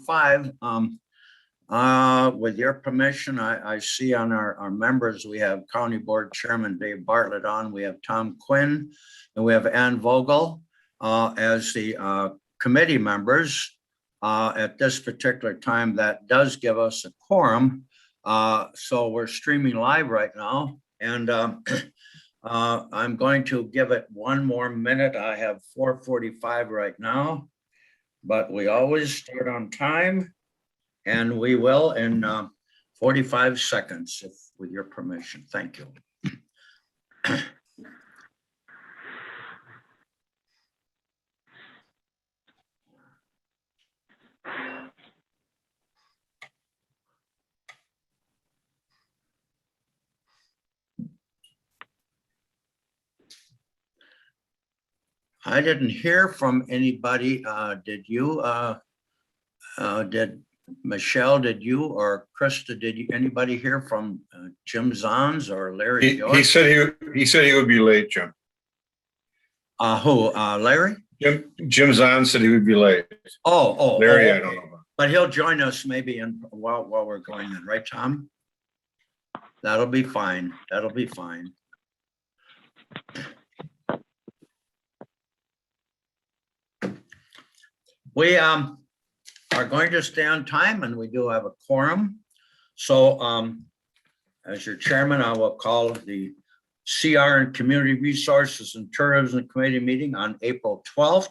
5. With your permission, I see on our members, we have County Board Chairman Dave Bartlett on, we have Tom Quinn, and we have Ann Vogel as the committee members. At this particular time, that does give us a quorum. So we're streaming live right now, and I'm going to give it one more minute. I have 4:45 right now, but we always start on time, and we will in 45 seconds, if with your permission. Thank you. I didn't hear from anybody. Did you? Did Michelle, did you, or Krista, did you, anybody hear from Jim Zahns or Larry George? He said he would be late, Jim. Who? Larry? Jim Zahns said he would be late. Oh, Larry, okay. I don't know about. But he'll join us maybe in while we're going in, right, Tom? That'll be fine. That'll be fine. We are going to stay on time, and we do have a quorum. So as your chairman, I will call the CR and Community Resources and Tourism Committee meeting on April 12th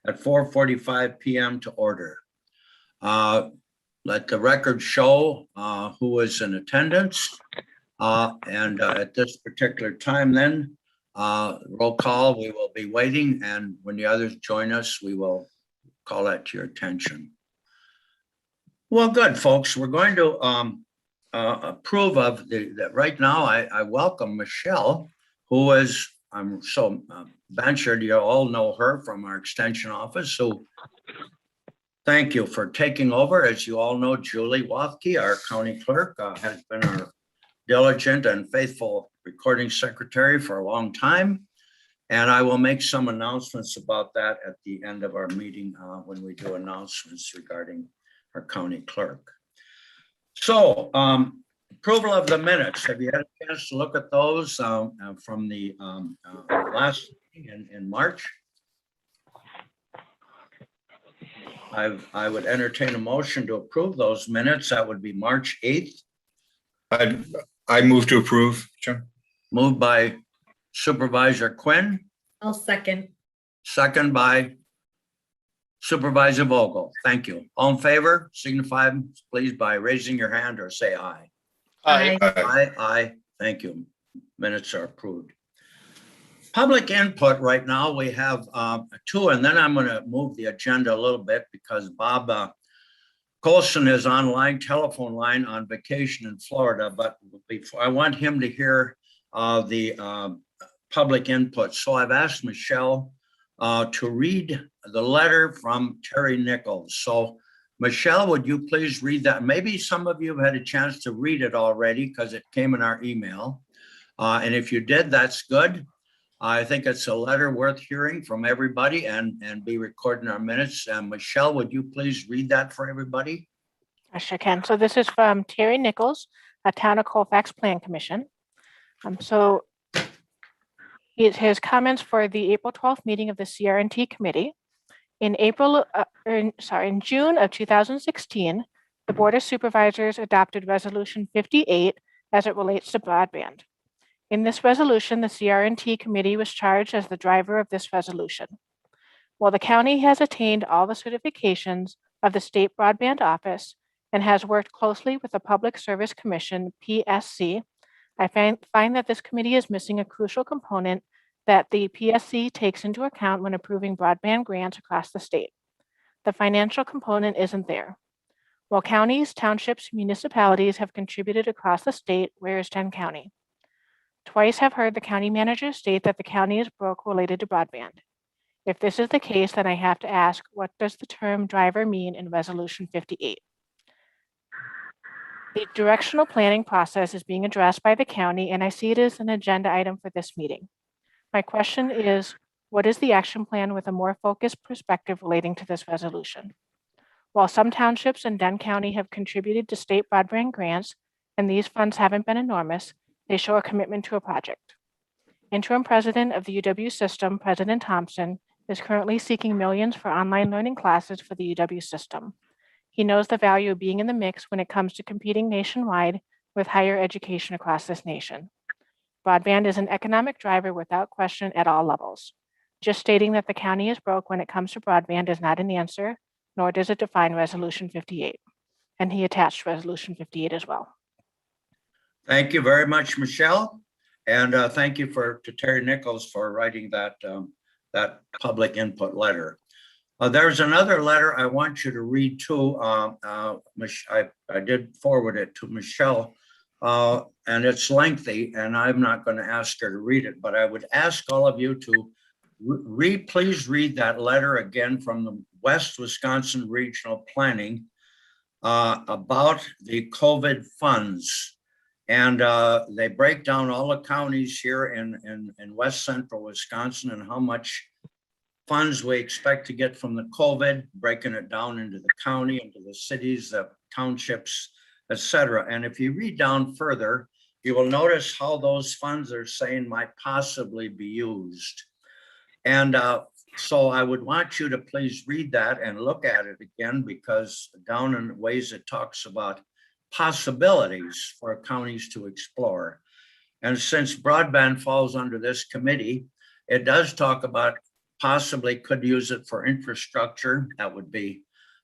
at 4:45 p.m. to order. Let the record show who is in attendance. And at this particular time then, roll call, we will be waiting, and when the others join us, we will call that to your attention. Well, good, folks. We're going to approve of that right now. I welcome Michelle, who is, I'm so ventured, you all know her from our extension office. So thank you for taking over. As you all know, Julie Wathke, our county clerk, has been our diligent and faithful recording secretary for a long time. And I will make some announcements about that at the end of our meeting when we do announcements regarding our county clerk. So approval of the minutes. Have you had a chance to look at those from the last meeting in March? I would entertain a motion to approve those minutes. That would be March 8th. I move to approve, Jim. Moved by Supervisor Quinn. I'll second. Second by Supervisor Vogel. Thank you. All in favor, signify please by raising your hand or say aye. Aye. Aye. Thank you. Minutes are approved. Public input right now, we have 2, and then I'm going to move the agenda a little bit because Bob Colson is online, telephone line on vacation in Florida, but before I want him to hear the public input. So I've asked Michelle to read the letter from Terry Nichols. So Michelle, would you please read that? Maybe some of you have had a chance to read it already because it came in our email. And if you did, that's good. I think it's a letter worth hearing from everybody and be recording our minutes. Michelle, would you please read that for everybody? I sure can. So this is from Terry Nichols, a Town of Colfax Plan Commission. So his comments for the April 12th meeting of the CR&T committee. In June of 2016, the Board of Supervisors adopted Resolution 58 as it relates to broadband. In this resolution, the CR&T committee was charged as the driver of this resolution. While the county has attained all the certifications of the State Broadband Office and has worked closely with the Public Service Commission, PSC, I find that this committee is missing a crucial component that the PSC takes into account when approving broadband grants across the state. The financial component isn't there. While counties, townships, municipalities have contributed across the state, where is 10 County? Twice have heard the county manager state that the county is broke related to broadband. If this is the case, then I have to ask, what does the term driver mean in Resolution 58? The directional planning process is being addressed by the county, and I see it as an agenda item for this meeting. My question is, what is the action plan with a more focused perspective relating to this resolution? While some townships in Dunn County have contributed to state broadband grants, and these funds haven't been enormous, they show a commitment to a project. Interim president of the UW system, President Thompson, is currently seeking millions for online learning classes for the UW system. He knows the value of being in the mix when it comes to competing nationwide with higher education across this nation. Broadband is an economic driver without question at all levels. Just stating that the county is broke when it comes to broadband is not an answer, nor does it define Resolution 58. And he attached Resolution 58 as well. Thank you very much, Michelle. And thank you to Terry Nichols for writing that public input letter. There's another letter I want you to read too. I did forward it to Michelle, and it's lengthy, and I'm not going to ask her to read it, but I would ask all of you to please read that letter again from the West Wisconsin Regional Planning about the COVID funds. And they break down all the counties here in West Central Wisconsin and how much funds we expect to get from the COVID, breaking it down into the county, into the cities, the townships, et cetera. And if you read down further, you will notice how those funds are saying might possibly be used. And so I would want you to please read that and look at it again, because down in ways it talks about possibilities for counties to explore. And since broadband falls under this committee, it does talk about possibly could use it for infrastructure. That would be,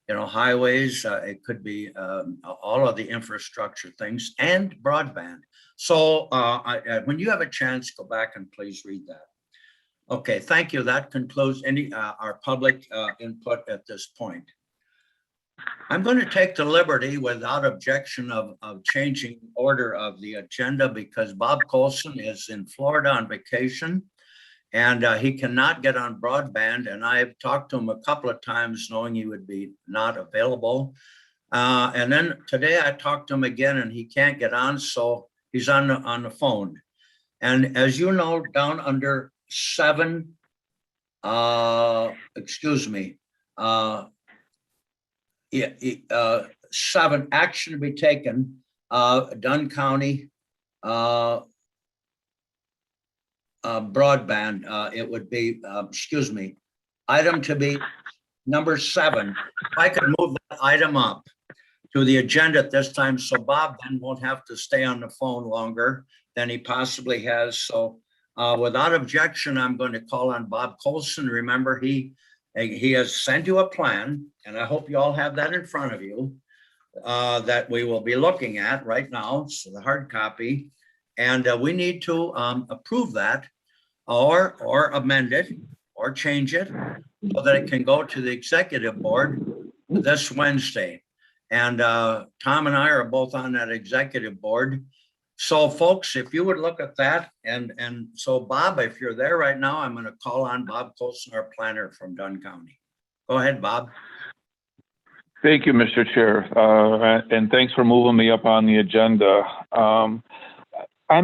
highways. It could be all of the infrastructure things and broadband. So when you have a chance, go back and please read that. Okay, thank you. That concludes our public input at this point. I'm going to take the liberty without objection of changing order of the agenda because Bob Colson is in Florida on vacation and he cannot get on broadband. And I've talked to him a couple of times knowing he would be not available. And then today I talked to him again and he can't get on. So he's on the phone. And as you know, down under 7, 7 action to be taken, Dunn County broadband, it would be, item to be number 7. If I could move that item up to the agenda at this time, so Bob then won't have to stay on the phone longer than he possibly has. So without objection, I'm going to call on Bob Colson. Remember, he has sent you a plan, and I hope you all have that in front of you, that we will be looking at right now. So the hard copy, and we need to approve that or amend it or change it so that it can go to the executive board this Wednesday. And Tom and I are both on that executive board. So folks, if you would look at that, and so Bob, if you're there right now, I'm going to call on Bob Colson, our planner from Dunn County. Go ahead, Bob. Thank you, Mr. Chair, and thanks for moving me up on the agenda. I'm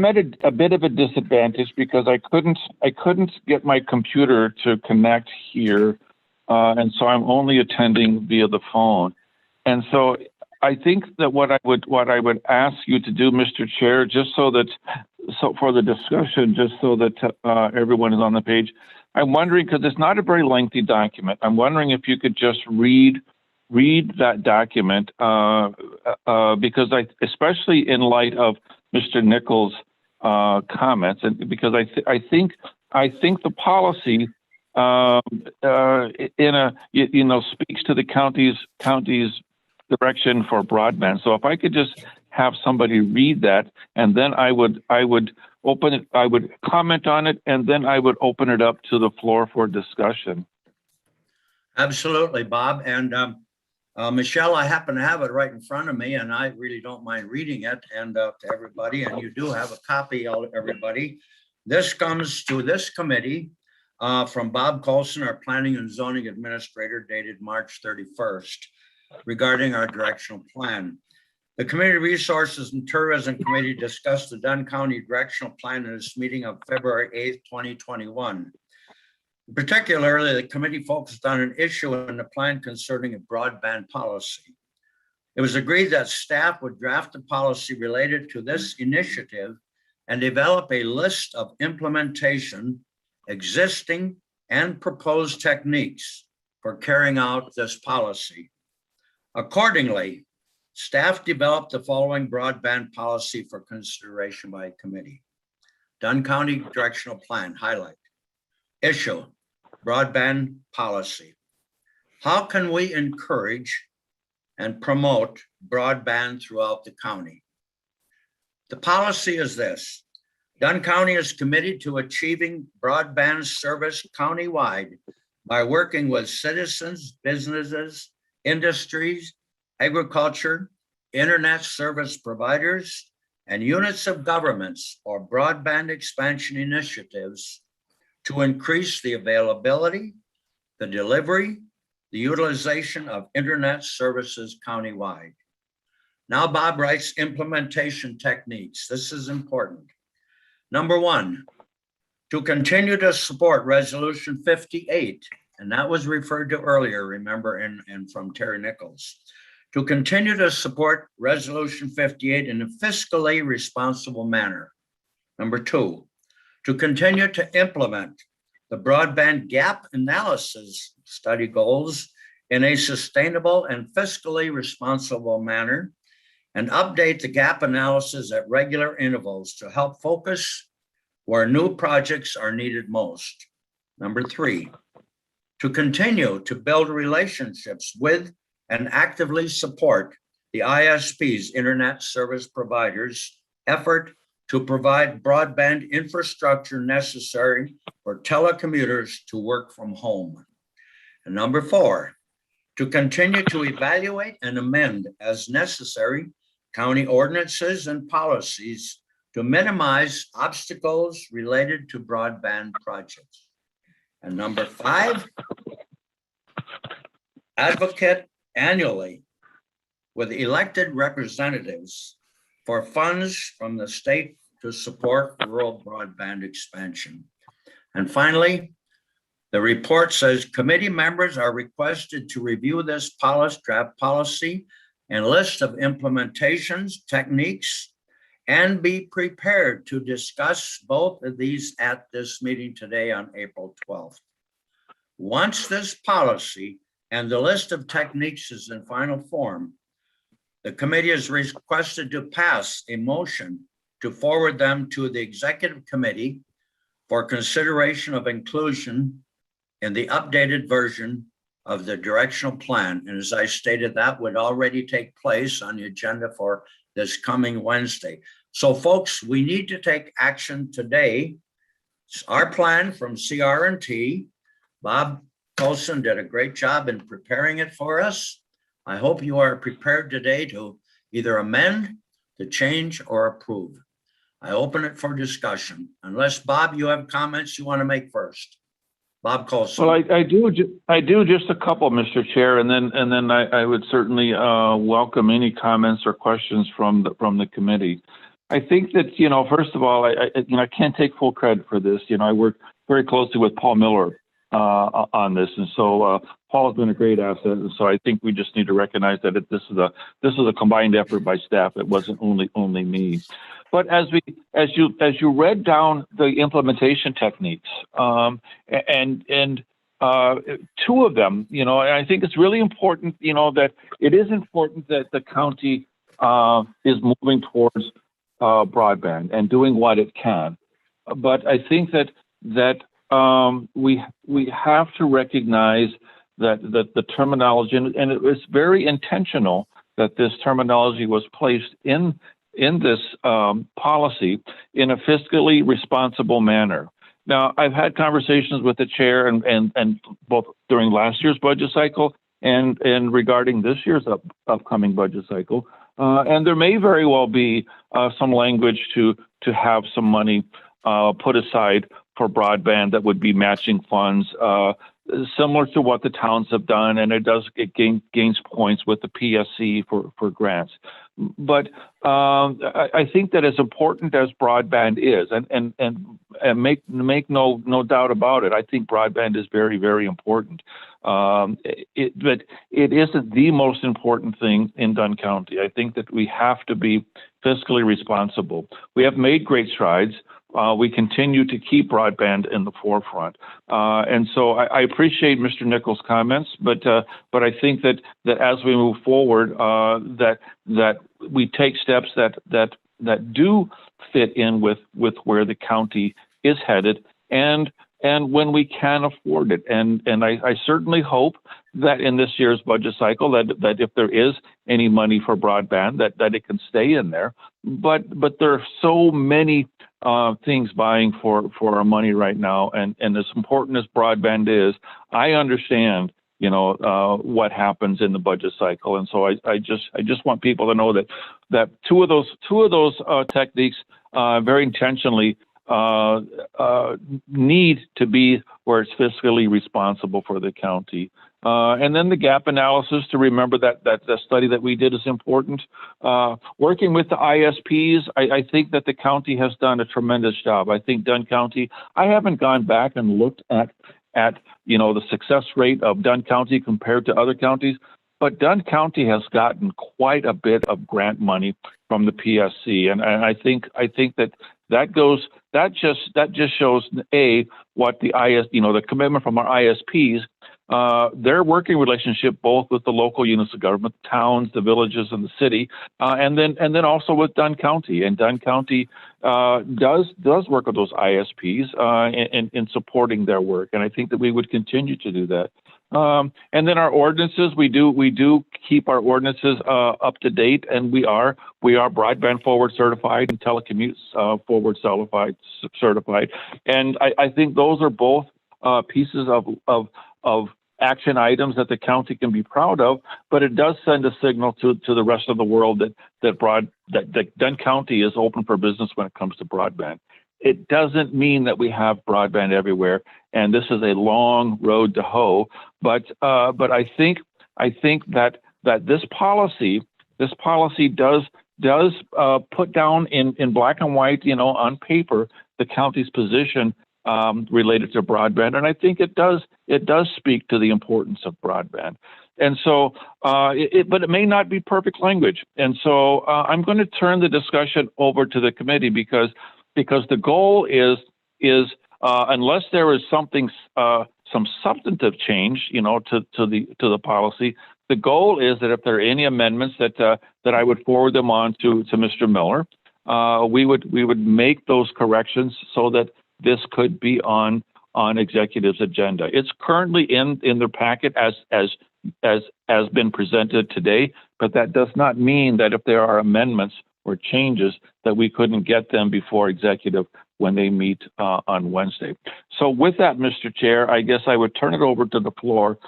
at a bit of a disadvantage because I couldn't get my computer to connect here, and so I'm only attending via the phone. And so I think that what I would ask you to do, Mr. Chair, just so for the discussion, just so that everyone is on the page, I'm wondering, because it's not a very lengthy document, I'm wondering if you could just read that document, because especially in light of Mr. Nichols' comments, and because I think the policy speaks to the county's direction for broadband. So if I could just have somebody read that, and then I would open it, I would comment on it, and then I would open it up to the floor for discussion. Absolutely, Bob. And Michelle, I happen to have it right in front of me, and I really don't mind reading it and to everybody. And you do have a copy, everybody. This comes to this committee from Bob Colson, our Planning and Zoning Administrator, dated March 31st. Regarding our directional plan. The Community Resources and Tourism Committee discussed the Dunn County Directional Plan in its meeting of February 8th, 2021. Particularly, the committee focused on an issue in the plan concerning a broadband policy. It was agreed that staff would draft a policy related to this initiative and develop a list of implementation, existing, and proposed techniques for carrying out this policy. Accordingly, staff developed the following broadband policy for consideration by committee. Dunn County Directional Plan, highlight. Issue, broadband policy. How can we encourage and promote broadband throughout the county? The policy is this. Dunn County is committed to achieving broadband service countywide by working with citizens, businesses, industries, agriculture, internet service providers, and units of governments or broadband expansion initiatives to increase the availability, the delivery, the utilization of internet services countywide. Now Bob writes implementation techniques. This is important. Number one, to continue to support Resolution 58, and that was referred to earlier, remember, and from Terry Nichols. To continue to support Resolution 58 in a fiscally responsible manner. Number two, to continue to implement the broadband gap analysis study goals in a sustainable and fiscally responsible manner, and update the gap analysis at regular intervals to help focus where new projects are needed most. Number three, to continue to build relationships with and actively support the ISP's internet service providers' effort to provide broadband infrastructure necessary for telecommuters to work from home. And number four, to continue to evaluate and amend as necessary county ordinances and policies to minimize obstacles related to broadband projects. And number five, advocate annually with elected representatives for funds from the state to support rural broadband expansion. And finally, the report says committee members are requested to review this draft policy and list of implementations, techniques, and be prepared to discuss both of these at this meeting today on April 12th. Once this policy and the list of techniques is in final form, the committee is requested to pass a motion to forward them to the executive committee for consideration of inclusion in the updated version of the directional plan. And as I stated, that would already take place on the agenda for this coming Wednesday. So folks, we need to take action today. It's our plan from CR&T. Bob Colson did a great job in preparing it for us. I hope you are prepared today to either amend, to change, or approve. I open it for discussion. Unless, Bob, you have comments you want to make first. Bob Colson. Well, I do just a couple, Mr. Chair, and then I would certainly welcome any comments or questions from the committee. I think that, first of all, I can't take full credit for this. I work very closely with Paul Miller on this, and so Paul has been a great asset, and so I think we just need to recognize that this is a combined effort by staff. It wasn't only me. But as you read down the implementation techniques, and two of them, and I think it's really important, that it is important that the county is moving towards broadband and doing what it can. But I think that we have to recognize that the terminology, and it was very intentional that this terminology was placed in this policy in a fiscally responsible manner. Now, I've had conversations with the chair and both during last year's budget cycle and regarding this year's upcoming budget cycle, and there may very well be some language to have some money put aside for broadband that would be matching funds, similar to what the towns have done, and it gains points with the PSC for grants. but I think that as important as broadband is, and make no doubt about it, I think broadband is very, very important. But it isn't the most important thing in Dunn County. I think that we have to be fiscally responsible. We have made great strides. We continue to keep broadband in the forefront. And so I appreciate Mr. Nichols' comments, but I think that as we move forward, that we take steps that do fit in with where the county is headed, and when we can afford it. And I certainly hope that in this year's budget cycle, that if there is any money for broadband, that it can stay in there. But there are so many things vying for our money right now, and as important as broadband is, I understand what happens in the budget cycle, and so I just want people to know that two of those techniques very intentionally need to be where it's fiscally responsible for the county. And then the gap analysis, to remember that the study that we did is important. Working with the ISPs, I think that the county has done a tremendous job. I think Dunn County, I haven't gone back and looked at the success rate of Dunn County compared to other counties, but Dunn County has gotten quite a bit of grant money from the PSC, and I think that just shows what the the commitment from our ISPs, their working relationship both with the local units of government, towns, the villages, and the city, and then also with Dunn County. And Dunn County does work with those ISPs in supporting their work, and I think that we would continue to do that. And then our ordinances, we do keep our ordinances up to date, and we are broadband forward certified and telecommute forward certified, and I think those are both pieces of action items that the county can be proud of. But it does send a signal to the rest of the world that Dunn County is open for business when it comes to broadband. It doesn't mean that we have broadband everywhere, and this is a long road to hoe. But I think that this policy does put down in black and white, on paper, the county's position related to broadband, and I think it does speak to the importance of broadband. And so, but it may not be perfect language, and so I'm going to turn the discussion over to the committee because the goal is unless there is some substantive change, to the policy, the goal is that if there are any amendments that I would forward them on to Mr. Miller, we would make those corrections so that this could be on executive's agenda. It's currently in their packet as been presented today, but that does not mean that if there are amendments or changes that we couldn't get them before executive when they meet on Wednesday. So with that, Mr. Chair, I guess I would turn it over to the floor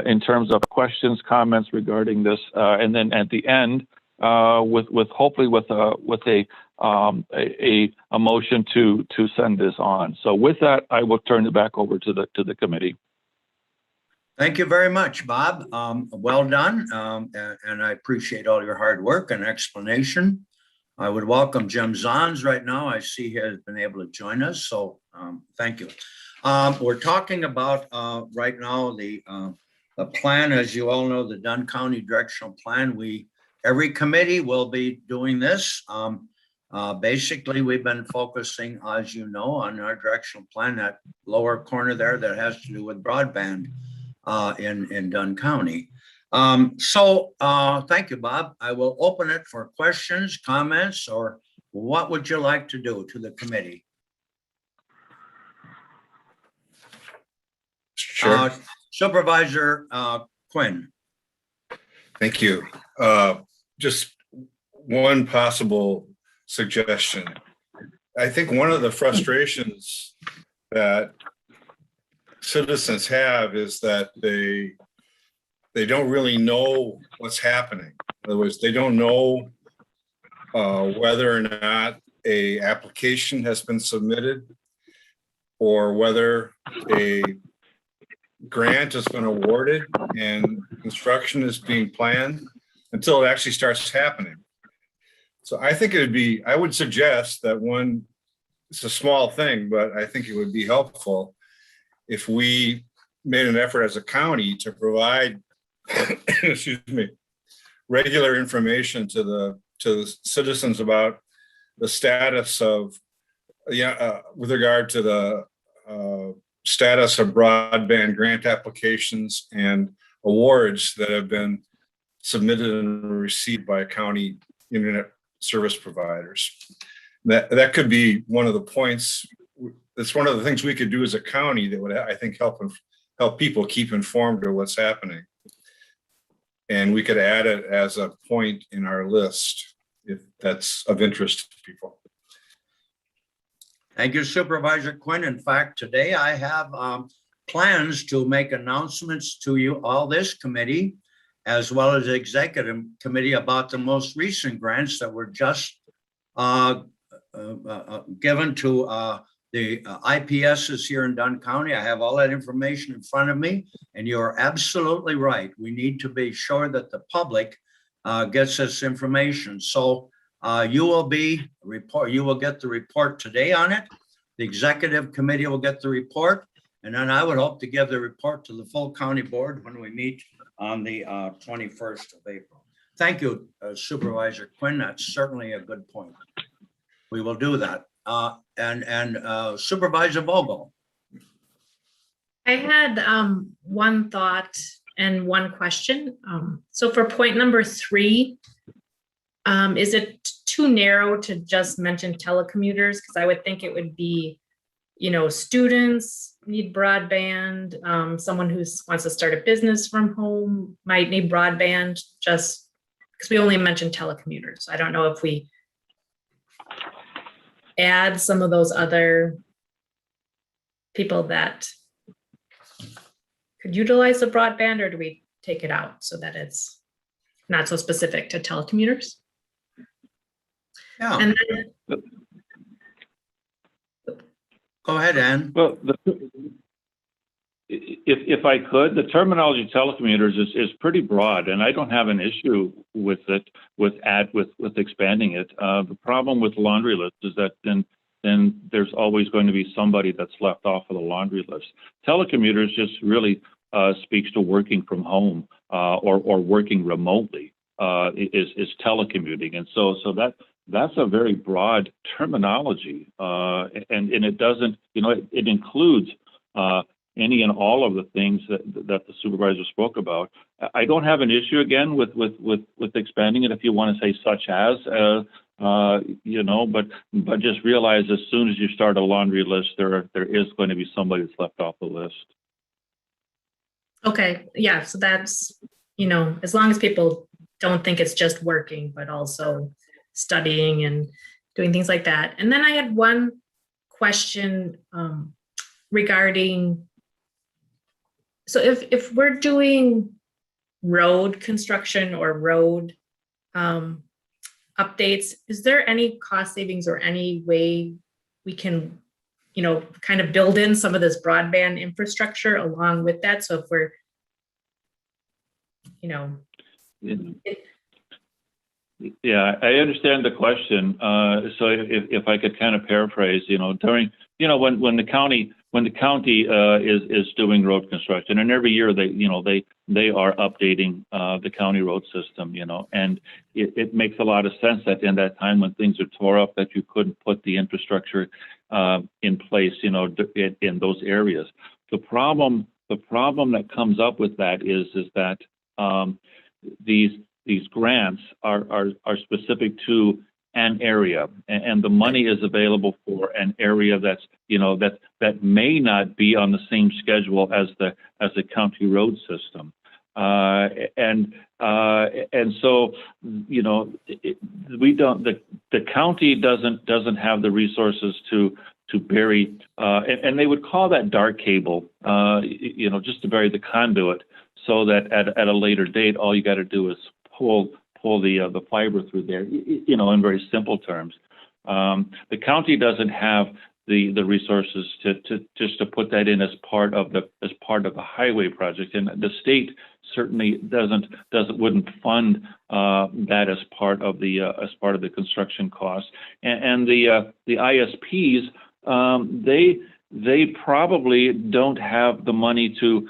in terms of questions, comments regarding this, and then at the end, hopefully with a motion to send this on. So with that, I will turn it back over to the committee. Thank you very much, Bob. Well done, and I appreciate all your hard work and explanation. I would welcome Jim Zahns right now. I see he has been able to join us, so thank you. We're talking about right now the plan, as you all know, the Dunn County Directional Plan. Every committee will be doing this. Basically, we've been focusing, as you know, on our directional plan, that lower corner there that has to do with broadband in Dunn County. So thank you, Bob. I will open it for questions, comments, or what would you like to do to the committee? Sure. Supervisor Quinn. Thank you. Just one possible suggestion. I think one of the frustrations that citizens have is that they don't really know what's happening. In other words, they don't know whether or not a application has been submitted or whether a grant has been awarded and construction is being planned until it actually starts happening. So I think I would suggest that it's a small thing, but I think it would be helpful if we made an effort as a county to provide, excuse me, regular information to the citizens about the status of, with regard to the status of broadband grant applications and awards that have been submitted and received by county internet service providers. That could be one of the points. That's one of the things we could do as a county that would, I think, help people keep informed of what's happening. And we could add it as a point in our list if that's of interest to people. Thank you, Supervisor Quinn. In fact, today I have plans to make announcements to you, all this committee, as well as the executive committee, about the most recent grants that were just given to the IPSs here in Dunn County. I have all that information in front of me, and you're absolutely right. We need to be sure that the public gets this information. So you will get the report today on it. The executive committee will get the report, and then I would hope to give the report to the full county board when we meet on the 21st of April. Thank you, Supervisor Quinn. That's certainly a good point. We will do that. And Supervisor Vogel. I had one thought and one question. So for point number 3, is it too narrow to just mention telecommuters? Because I would think it would be, students need broadband. Someone who wants to start a business from home might need broadband, just because we only mentioned telecommuters. I don't know if we add some of those other people that could utilize the broadband, or do we take it out so that it's not so specific to telecommuters? Yeah, And then, go ahead, Ann. Well, if I could, the terminology telecommuter is pretty broad, and I don't have an issue with it, with expanding it. The problem with laundry list is that then there's always going to be somebody that's left off of the laundry list. Telecommuters just really speaks to working from home or working remotely is telecommuting, and so that's a very broad terminology, and it doesn't, it includes any and all of the things that the supervisor spoke about. I don't have an issue again with expanding it if you want to say such as, but just realize as soon as you start a laundry list, there is going to be somebody that's left off the list. okay, yeah, so that's, as long as people don't think it's just working, but also studying and doing things like that. And then I had one question regarding, so if we're doing road construction or road updates, is there any cost savings or any way we can, kind of build in some of this broadband infrastructure along with that? So if we're, Yeah, I understand the question. So if I could kind of paraphrase, during, when the county is doing road construction, and every year they are updating the county road system, and it makes a lot of sense that in that time when things are tore up, that you couldn't put the infrastructure in place, in those areas. The problem that comes up with that is that these grants are specific to an area, and the money is available for an area that's that may not be on the same schedule as the county road system, and so we don't, the county doesn't have the resources to bury, and they would call that dark cable, just to bury the conduit, so that at a later date all you got to do is pull the fiber through there, in very simple terms. The county doesn't have the resources to just to put that in as part of the highway project. And the state certainly wouldn't fund that as part of the construction cost. And the ISPs, they probably don't have the money to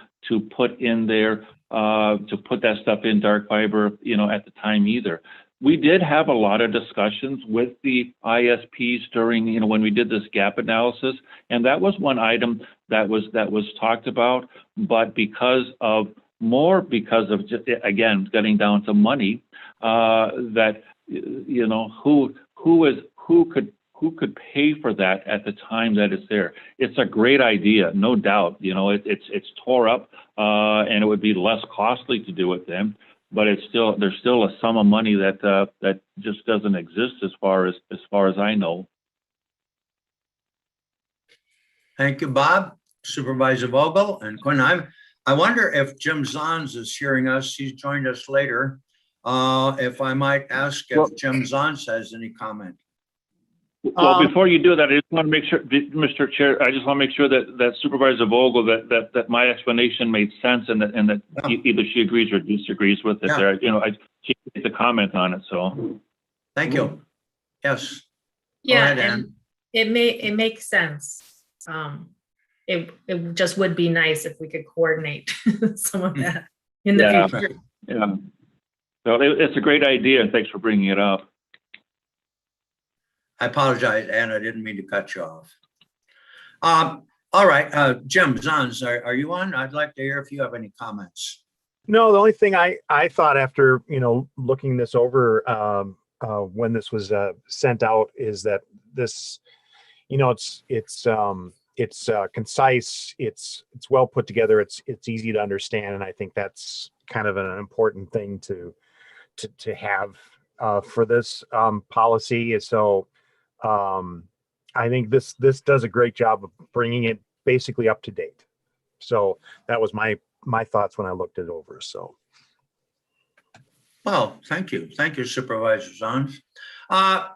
put in there to put that stuff in dark fiber, at the time either. We did have a lot of discussions with the ISPs during, when we did this gap analysis, and that was one item that was talked about. But because of just, again, getting down to money, that who could pay for that at the time that it's there. It's a great idea, no doubt. It's tore up, and it would be less costly to do it then. But there's still a sum of money that just doesn't exist as far as I know. Thank you, Bob. Supervisor Vogel and Quinn. I wonder if Jim Zons is hearing us. He's joined us later. If I might ask if Jim Zons has any comment. Well, before you do that, I just want to make sure, Mr. Chair, I just want to make sure that Supervisor Vogel, that my explanation made sense, and that either she agrees or disagrees with it. Yeah. There, she made the comment on it. So, Thank you. Yes. Yeah, ahead, Ann. and it makes sense. It just would be nice if we could coordinate some of that in the Yeah. future. yeah. So it's a great idea, and thanks for bringing it up. I apologize, Ann. I didn't mean to cut you off. All right, Jim Zons, are you on? I'd like to hear if you have any comments. No, the only thing I thought after, looking this over when this was sent out is that this, it's concise, it's well put together, it's easy to understand, and I think that's kind of an important thing to have for this policy. So I think this does a great job of bringing it basically up to date. So that was my thoughts when I looked it over. So. Well, thank you. Thank you, Supervisor Zons.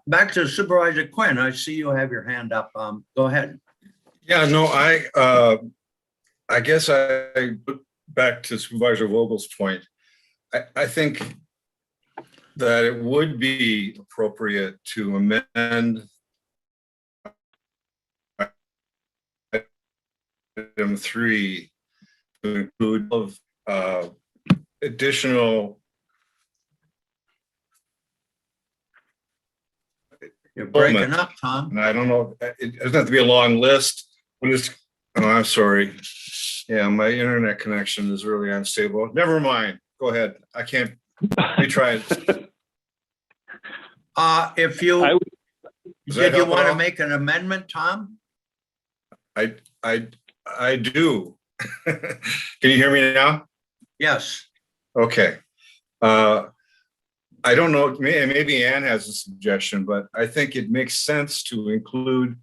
Back to Supervisor Quinn. I see you have your hand up. Go ahead. Yeah, no, I guess back to Supervisor Vogel's point. I think that it would be appropriate to amend item 3 to include additional. You're breaking up, Tom. And I don't know, it doesn't have to be a long list, but I'm sorry. Yeah, my internet connection is really unstable. Never mind. Go ahead. I can't retry it. If you, Does did that you help at want to all? make an amendment, Tom? I do. Can you hear me now? Yes. Okay. I don't know, maybe Ann has a suggestion, but I think it makes sense to include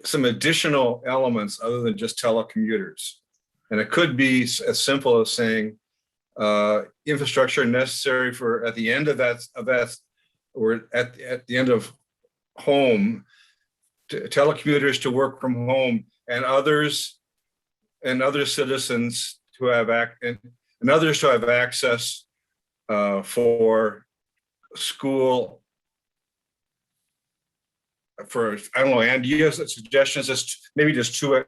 some additional elements other than just telecommuters. And it could be as simple as saying infrastructure necessary for at the end of that, or at the end of home, telecommuters to work from home, and others and other citizens to have and others to have access for school. For, I don't know, Ann, do you have suggestions as maybe just two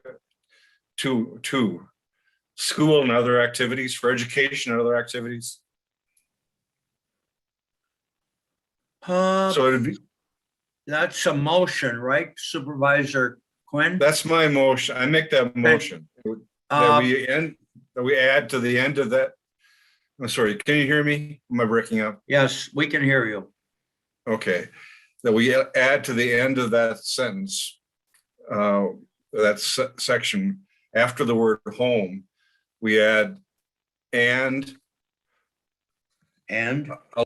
school and other activities, for education and other activities? So it'd be, That's a motion, right, Supervisor Quinn? that's my motion. I make that motion. That we add to the end of that. I'm sorry, can you hear me? Am I breaking up? Yes, we can hear you. Okay, that we add to the end of that sentence, that section, after the word home, we add and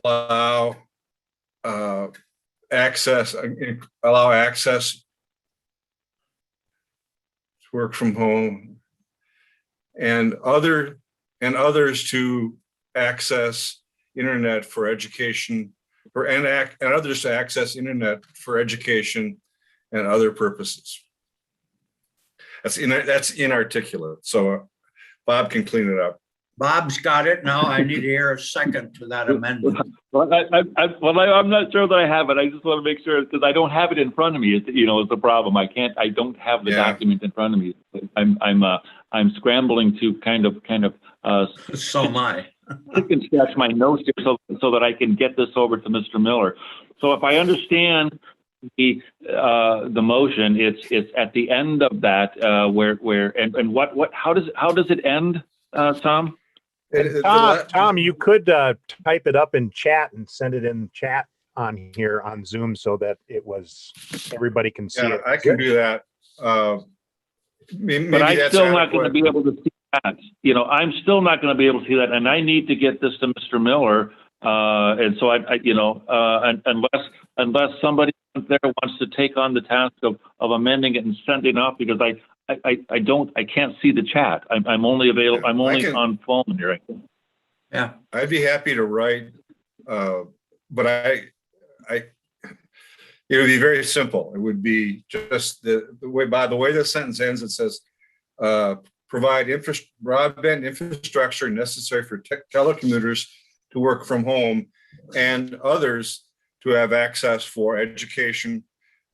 allow access to work from home, and others to access internet for education, and others to access internet for education and other purposes. That's inarticulate. So Bob can clean it up. Bob's got it. Now I need to hear a second to that amendment. Well, I'm not sure that I have it. I just want to make sure, because I don't have it in front of me. It's the problem. I don't have the Yeah. document in front of me. I'm scrambling to kind of So am I. pick and scratch my notes here so that I can get this over to Mr. Miller. So if I understand the motion, it's at the end of that how does it end, Tom? Tom, you could type it up in chat and send it in chat on here on Zoom so that everybody can see Yeah, it. I can do that. Maybe But I'm that's still not going to adequate. be able to see that. I'm still not going to be able to see that, and I need to get this to Mr. Miller. And so unless somebody out there wants to take on the task of amending it and sending it off, because I can't see the chat. I'm only available. I'm only on phone here. Yeah. I'd be happy to write, but it would be very simple. It would be just the way the sentence ends. It says, provide broadband infrastructure necessary for telecommuters to work from home and others to have access for education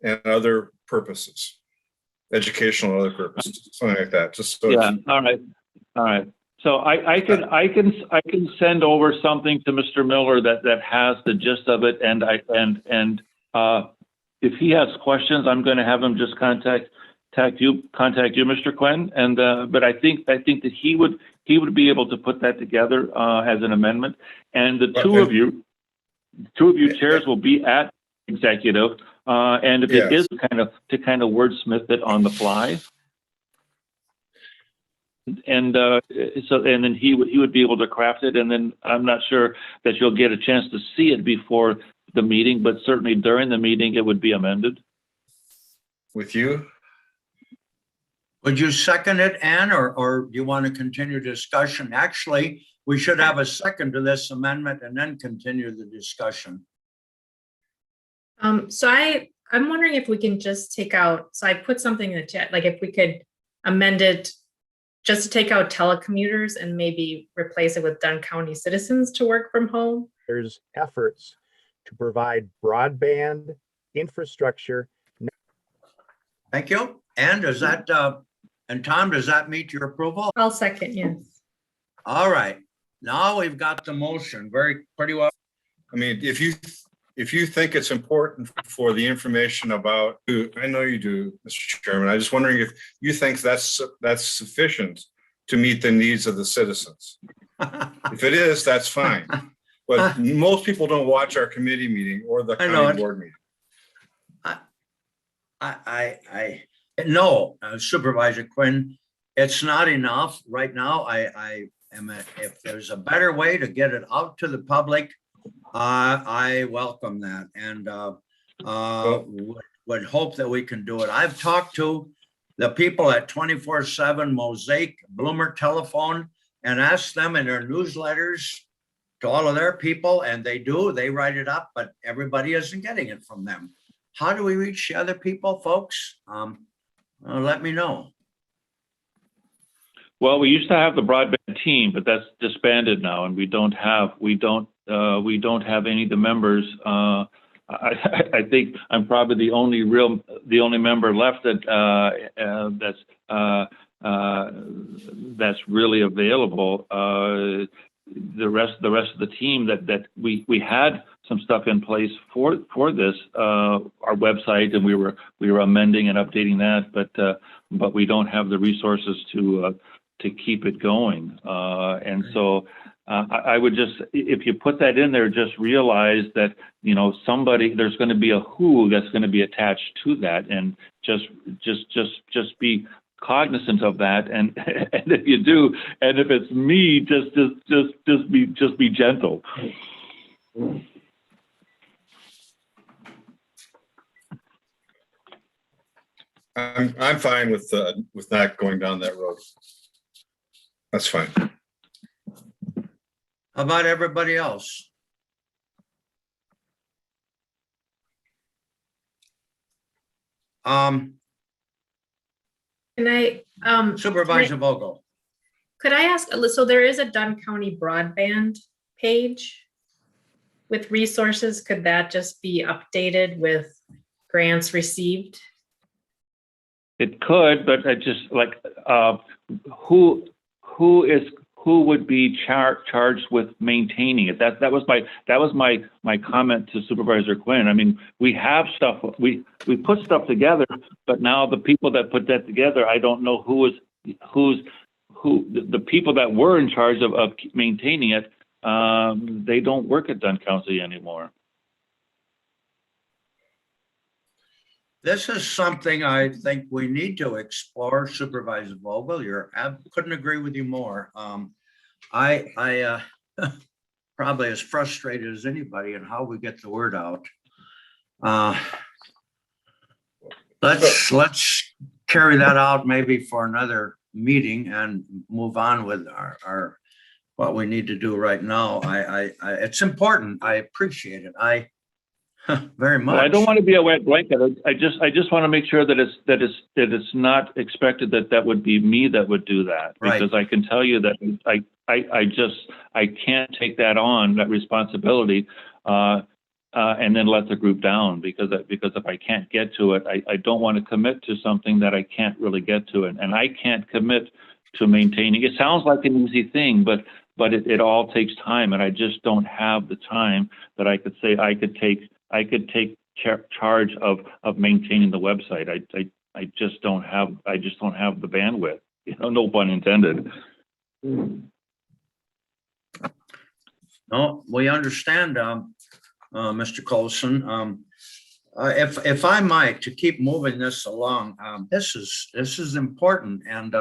and other purposes, educational and other purposes, something like that. Just so Yeah. All right. So I can send over something to Mr. Miller that has the gist of it, and if he has questions, I'm going to have him just contact you, Mr. Quinn, and but I think that he would be able to put that together as an amendment, and the two of you chairs will be at executive, and if it is kind of wordsmith it on the fly. And then he would be able to craft it, and then I'm not sure that you'll get a chance to see it before the meeting, but certainly during the meeting it would be amended. with you. Would you second it, Ann, or do you want to continue discussion? Actually, we should have a second to this amendment and then continue the discussion. So I'm wondering if we can just take out, so I put something in the chat, like if we could amend it just to take out telecommuters and maybe replace it with Dunn County citizens to work from home. There's efforts to provide broadband infrastructure. Thank you. And does that, and Tom, does that meet your approval? I'll second, yes. All right. Now we've got the motion pretty well. I mean, if you think it's important for the information about, I know you do, Mr. Chairman. I'm just wondering if you think that's sufficient to meet the needs of the citizens. If it is, that's fine. But most people don't watch our committee meeting or the county board meeting. No, Supervisor Quinn, it's not enough right now. If there's a better way to get it out to the public, I welcome that, and would hope that we can do it. I've talked to the people at 24/7 Mosaic Bloomer Telephone and asked them in their newsletters to all of their people, and they write it up, but everybody isn't getting it from them. How do we reach the other people, folks? Let me know. Well, we used to have the broadband team, but that's disbanded now, and we don't have any of the members. I think I'm probably the only member left that's really available. The rest of the team that we had some stuff in place for this, our website, and we were amending and updating that, but we don't have the resources to keep it going. And so I would just, if you put that in there, just realize that, there's going to be a who that's going to be attached to that, and just be cognizant of that. And if you do, and if it's me, just be gentle. I'm fine with not going down that road. That's fine. How about everybody else? Can I, Supervisor Vogel. could I ask, so there is a Dunn County broadband page with resources. Could that just be updated with grants received? It could, but I just like, who would be charged with maintaining it? That was my comment to Supervisor Quinn. I mean, we have stuff, we put stuff together, but now the people that put that together, I don't know who the people that were in charge of maintaining it, they don't work at Dunn County anymore. This is something I think we need to explore, Supervisor Vogel. Couldn't agree with you more. I probably as frustrated as anybody in how we get the word out. Let's carry that out maybe for another meeting and move on with our what we need to do right now. It's important. I appreciate it. Very much. Well, I don't want to be a wet blanket. I just want to make sure that it's not expected that would be me that would do that, because I can tell you that I can't take that on, that responsibility, and then let the group down, because if I can't get to it, I don't want to commit to something that I can't really get to, and I can't commit to maintaining. It sounds like an easy thing, but it all takes time, and I just don't have the time that I could say I could take charge of maintaining the website. I just don't have the bandwidth. No pun intended. No, we understand, Mr. Colson. If I might, to keep moving this along, this is important, and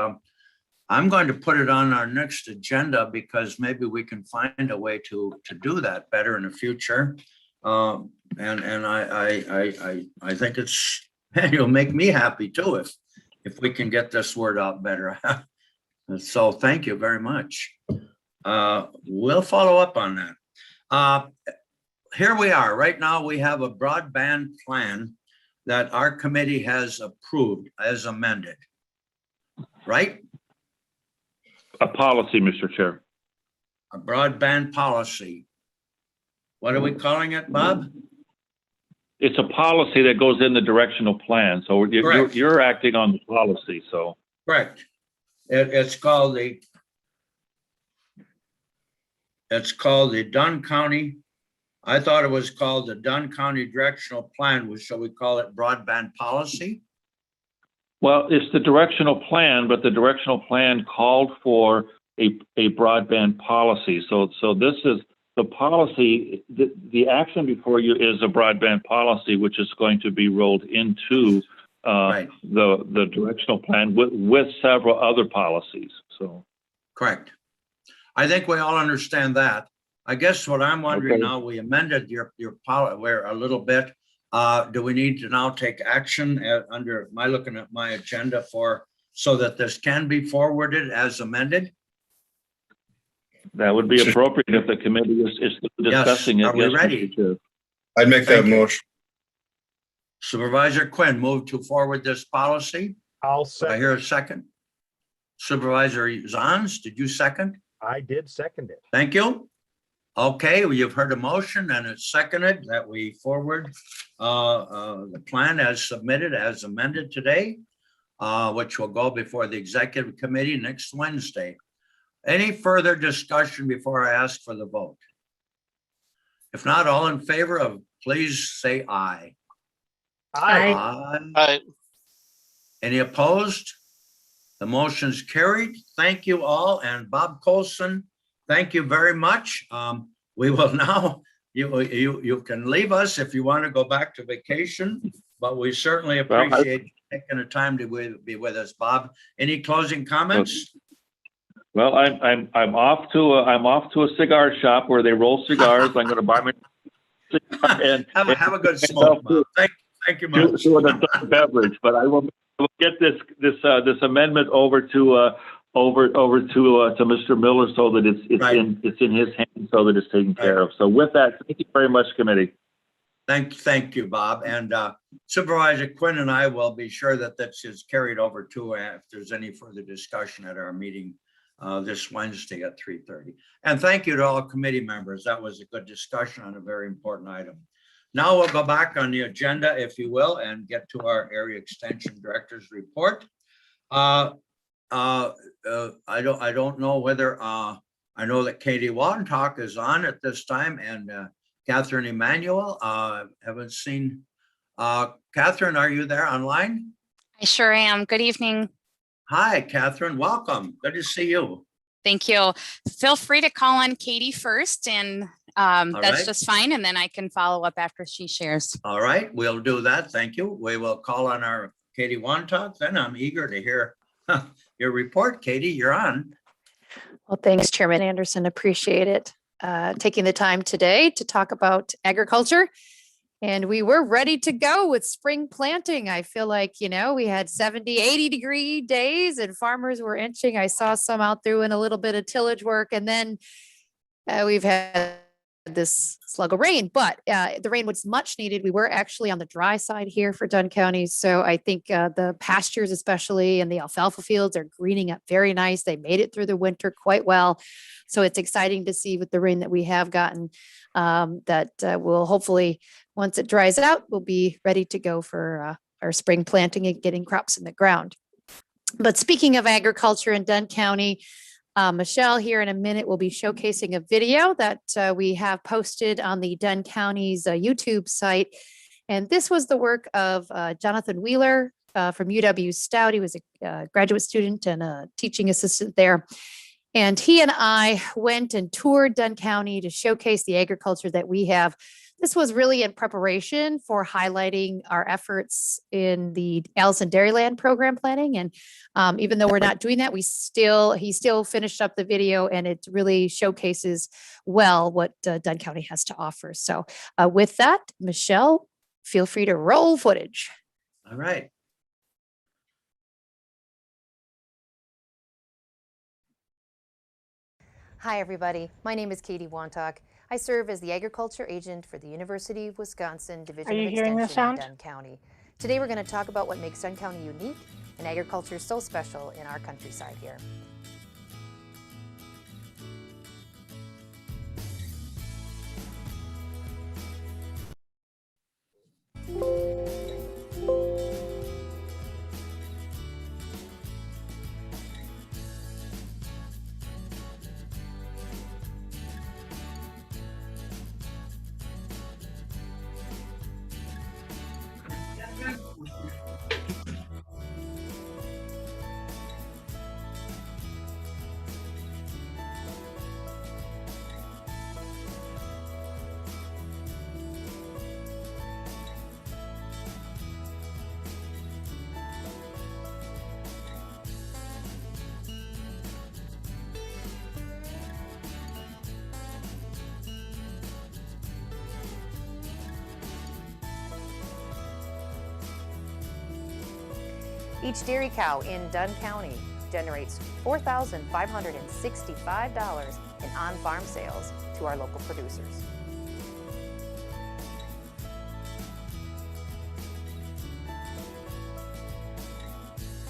I'm going to put it on our next agenda, because maybe we can find a way to do that better in the future. And I think it'll make me happy too if we can get this word out better. So thank you very much. We'll follow up on that. Here we are. Right now, we have a broadband plan that our committee has approved as amended, right? A policy, Mr. Chair. A broadband policy. What are we calling it, Bob? It's a policy that goes in the directional plan. So you're acting on the policy. So correct. It's called the Dunn County. I thought it was called the Dunn County Directional Plan. Shall we call it broadband policy? well, it's the directional plan, but the directional plan called for a broadband policy. So this is the policy. The action before you is a broadband policy, which is going to be rolled into Right. the directional plan with several other policies. So Correct. I think we all understand that. I guess what I'm wondering Okay. now, we amended your policy where a little bit. Do we need to now take action under my looking at my agenda so that this can be forwarded as amended? that would be appropriate if the committee is discussing it. Are we Yes, Mr. ready? Chair. I'd make that Thank you. motion. Supervisor Quinn, move to forward this policy. I'll I second. hear a second. Supervisor Zons, did you second? I did second it. Thank you. Okay, well, you've heard a motion and it's seconded that we forward the plan as submitted, as amended today, which will go before the executive committee next Wednesday. Any further discussion before I ask for the vote? If not, all in favor of, please say aye. Aye. Aye. Any opposed? The motion's carried. Thank you all. And Bob Colson, thank you very much. We will now, you can leave us if you want to go back to vacation, but we certainly appreciate you taking the time to be with us. Bob, any closing comments? Well, I'm off to a cigar shop where they roll cigars. I'm going to buy my cigar and Have a good smoke, Bob. Thank you much. do an adult beverage. But I will get this amendment over to Mr. Miller so that it's Right. in his hands so that it's taken care of. So with that, thank you very much, committee. Thank you, Bob. And Supervisor Quinn and I will be sure that this is carried over to if there's any further discussion at our meeting this Wednesday at 3:30. And thank you to all committee members. That was a good discussion on a very important item. Now we'll go back on the agenda, if you will, and get to our area extension director's report. I don't know whether I know that Katie Wantock is on at this time, and Catherine Emmanuel, haven't seen. Catherine, are you there online? I sure am. Good evening. Hi, Catherine. Welcome. Good to see you. Thank you. Feel free to call on Katie first, and that's right. just fine. And then I can follow up after she shares. All right, we'll do that. Thank you. We will call on our Katie Wantock. Then I'm eager to hear your report. Katie, you're on. Well, thanks, Chairman Anderson. Appreciate it. Taking the time today to talk about agriculture. And we were ready to go with spring planting. I feel like, we had 70, 80-degree days and farmers were inching. I saw some out doing a little bit of tillage work. And then we've had this slug of rain, but the rain was much needed. We were actually on the dry side here for Dunn County. So I think the pastures, especially, and the alfalfa fields are greening up very nice. They made it through the winter quite well. So it's exciting to see with the rain that we have gotten that will hopefully, once it dries out, we'll be ready to go for our spring planting and getting crops in the ground. But speaking of agriculture in Dunn County, Michelle here in a minute will be showcasing a video that we have posted on the Dunn County's YouTube site. And this was the work of Jonathan Wheeler from UW Stout. He was a graduate student and a teaching assistant there. And he and I went and toured Dunn County to showcase the agriculture that we have. This was really in preparation for highlighting our efforts in the Allison Dairyland program planning. And even though we're not doing that, he still finished up the video, and it really showcases well what Dunn County has to offer. So with that, Michelle, feel free to roll footage. All right. Hi, everybody. My name is Katie Wantock. I serve as the agriculture agent for the University of Wisconsin Division Are you of hearing the Extension in sound? Dunn County. Today, we're going to talk about what makes Dunn County unique and agriculture so special in our countryside here. Each dairy cow in Dunn County generates $4,565 in on-farm sales to our local producers.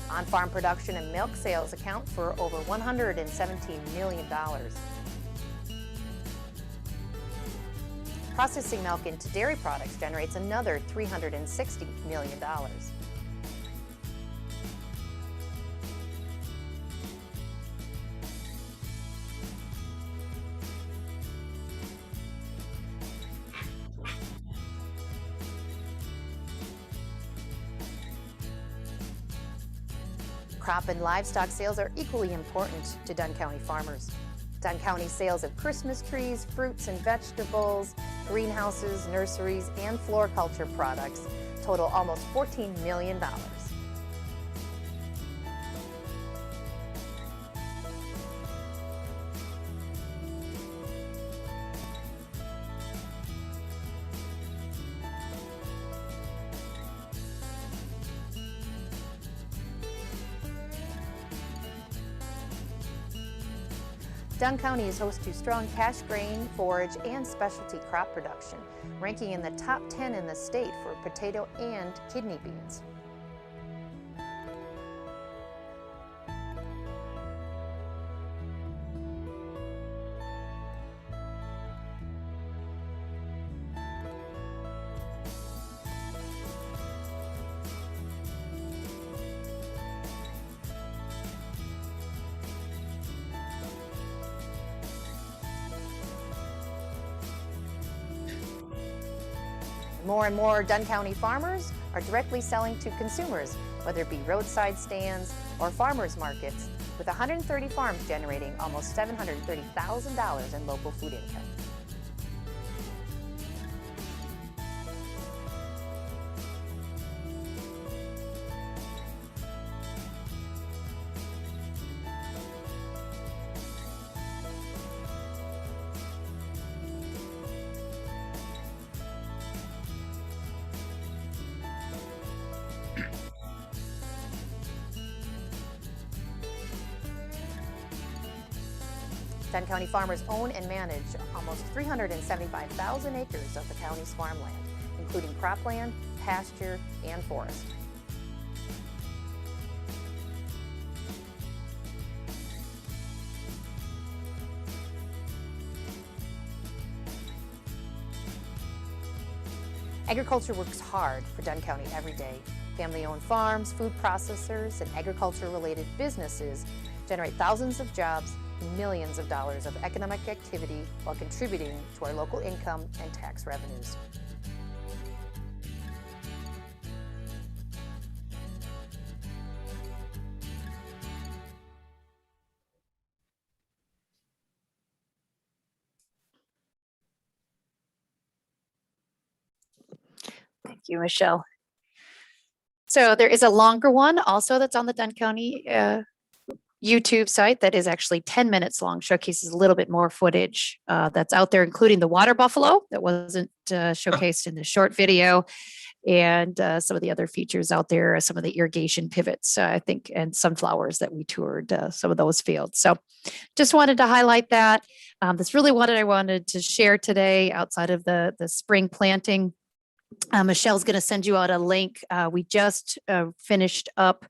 On-farm production and milk sales account for over $117 million. Processing milk into dairy products generates another $360 million. Crop and livestock sales are equally important to Dunn County farmers. Dunn County sales of Christmas trees, fruits and vegetables, greenhouses, nurseries, and floriculture products total almost $14 million. Dunn County is host to strong cash grain, forage, and specialty crop production, ranking in the top 10 in the state for potato and kidney beans. More and more Dunn County farmers are directly selling to consumers, whether it be roadside stands or farmers markets, with 130 farms generating almost $730,000 in local food income. Dunn County farmers own and manage almost 375,000 acres of the county's farmland, including cropland, pasture, and forest. Agriculture works hard for Dunn County every day. Family-owned farms, food processors, and agriculture-related businesses generate thousands of jobs and millions of dollars of economic activity while contributing to our local income and tax revenues. Thank you, Michelle. So there is a longer one also that's on the Dunn County YouTube site that is actually 10 minutes long, showcases a little bit more footage that's out there, including the water buffalo that wasn't showcased in the short video, and some of the other features out there, some of the irrigation pivots, I think, and sunflowers that we toured some of those fields. So just wanted to highlight that. That's really what I wanted to share today outside of the spring planting. Michelle's going to send you out a link. We just finished up,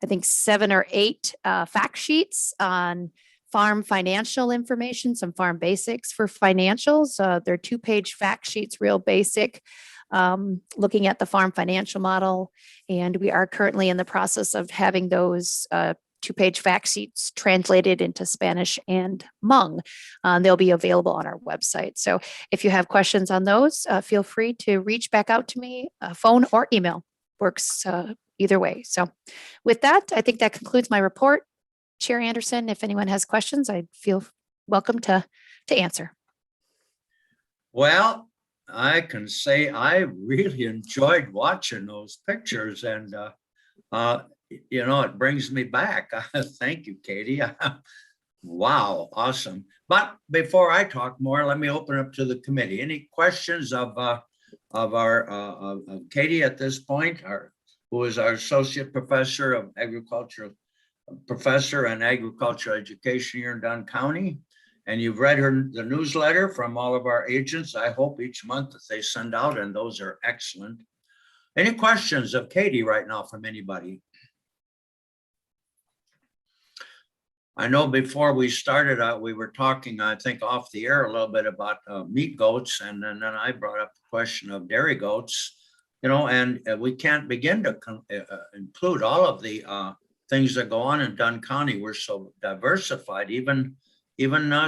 I think, 7 or 8 fact sheets on farm financial information, some farm basics for financials. They're 2-page fact sheets, real basic, looking at the farm financial model. And we are currently in the process of having those 2-page fact sheets translated into Spanish and Hmong. They'll be available on our website. So if you have questions on those, feel free to reach back out to me, phone or email. Works either way. So with that, I think that concludes my report. Chair Anderson, if anyone has questions, I feel welcome to answer. Well, I can say I really enjoyed watching those pictures, and you know, it brings me back. Thank you, Katie. Wow, awesome. But before I talk more, let me open up to the committee. Any questions of Katie at this point, who is our associate professor of agriculture, professor and agricultural education here in Dunn County? And you've read the newsletter from all of our agents, I hope, each month that they send out, and those are excellent. Any questions of Katie right now from anybody? I know before we started out, we were talking, I think, off the air a little bit about meat goats, and then I brought up the question of dairy goats, you know, and we can't begin to include all of the things that go on in Dunn County. We're so diversified. Even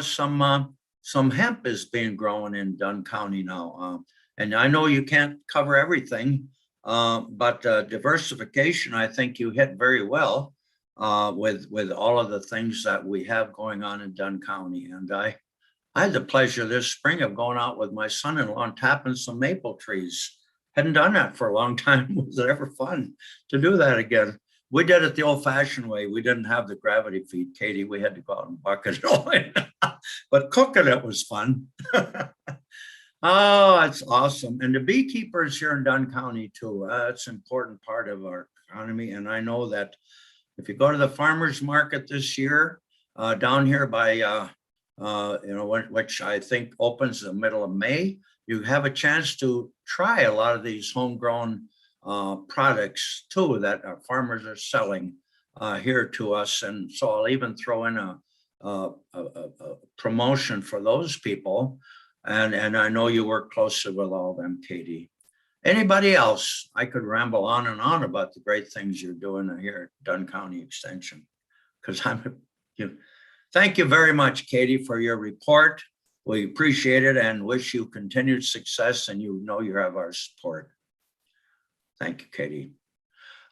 some hemp is being grown in Dunn County now, and I know you can't cover everything, but diversification, I think you hit very well. With all of the things that we have going on in Dunn County. And I had the pleasure this spring of going out with my son-in-law and tapping some maple trees. Hadn't done that for a long time. Was it ever fun to do that again? We did it the old-fashioned way. We didn't have the gravity feed, Katie. We had to go out and bucket it all in. But cooking it was fun. Oh, it's awesome. And the beekeepers here in Dunn County too. It's an important part of our economy. And I know that if you go to the farmers market this year, down here by which I think opens the middle of May. You have a chance to try a lot of these homegrown products too that our farmers are selling here to us. And so I'll even throw in a promotion for those people. And I know you work closely with all of them, Katie. Anybody else? I could ramble on and on about the great things you're doing here at Dunn County Extension. Because thank you very much, Katie, for your report. We appreciate it and wish you continued success, and you know you have our support. Thank you, Katie.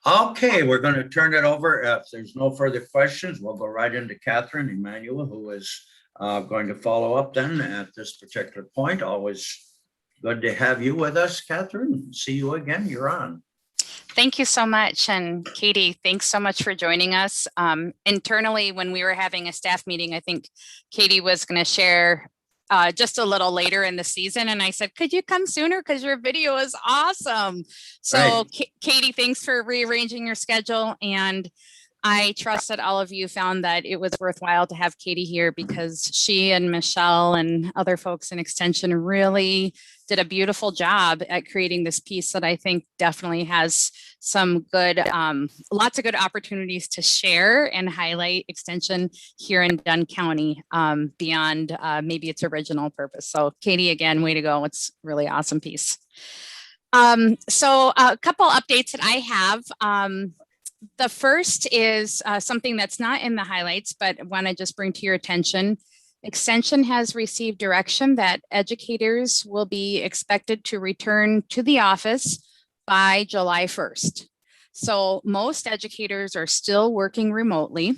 Okay, we're going to turn it over. If there's no further questions, we'll go right into Catherine Emanuel, who is going to follow up then at this particular point. Always good to have you with us, Catherine. See you again. You're on. Thank you so much. And Katie, thanks so much for joining us. Internally, when we were having a staff meeting, I think Katie was going to share just a little later in the season. And I said, could you come sooner? Because your video is awesome. So Right. Katie, thanks for rearranging your schedule. And I trust that all of you found that it was worthwhile to have Katie here because she and Michelle and other folks in Extension really did a beautiful job at creating this piece that I think definitely has some good, lots of good opportunities to share and highlight Extension here in Dunn County beyond maybe its original purpose. So Katie, again, way to go. It's a really awesome piece. So a couple updates that I have. The first is something that's not in the highlights, but want to just bring to your attention. Extension has received direction that educators will be expected to return to the office by July 1st. So most educators are still working remotely,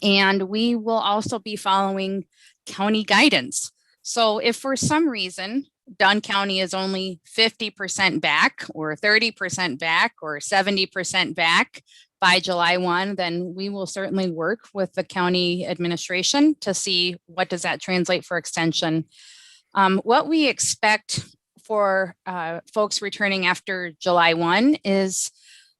and we will also be following county guidance. So if for some reason Dunn County is only 50% back or 30% back or 70% back by July 1, then we will certainly work with the county administration to see what does that translate for Extension. What we expect for folks returning after July 1 is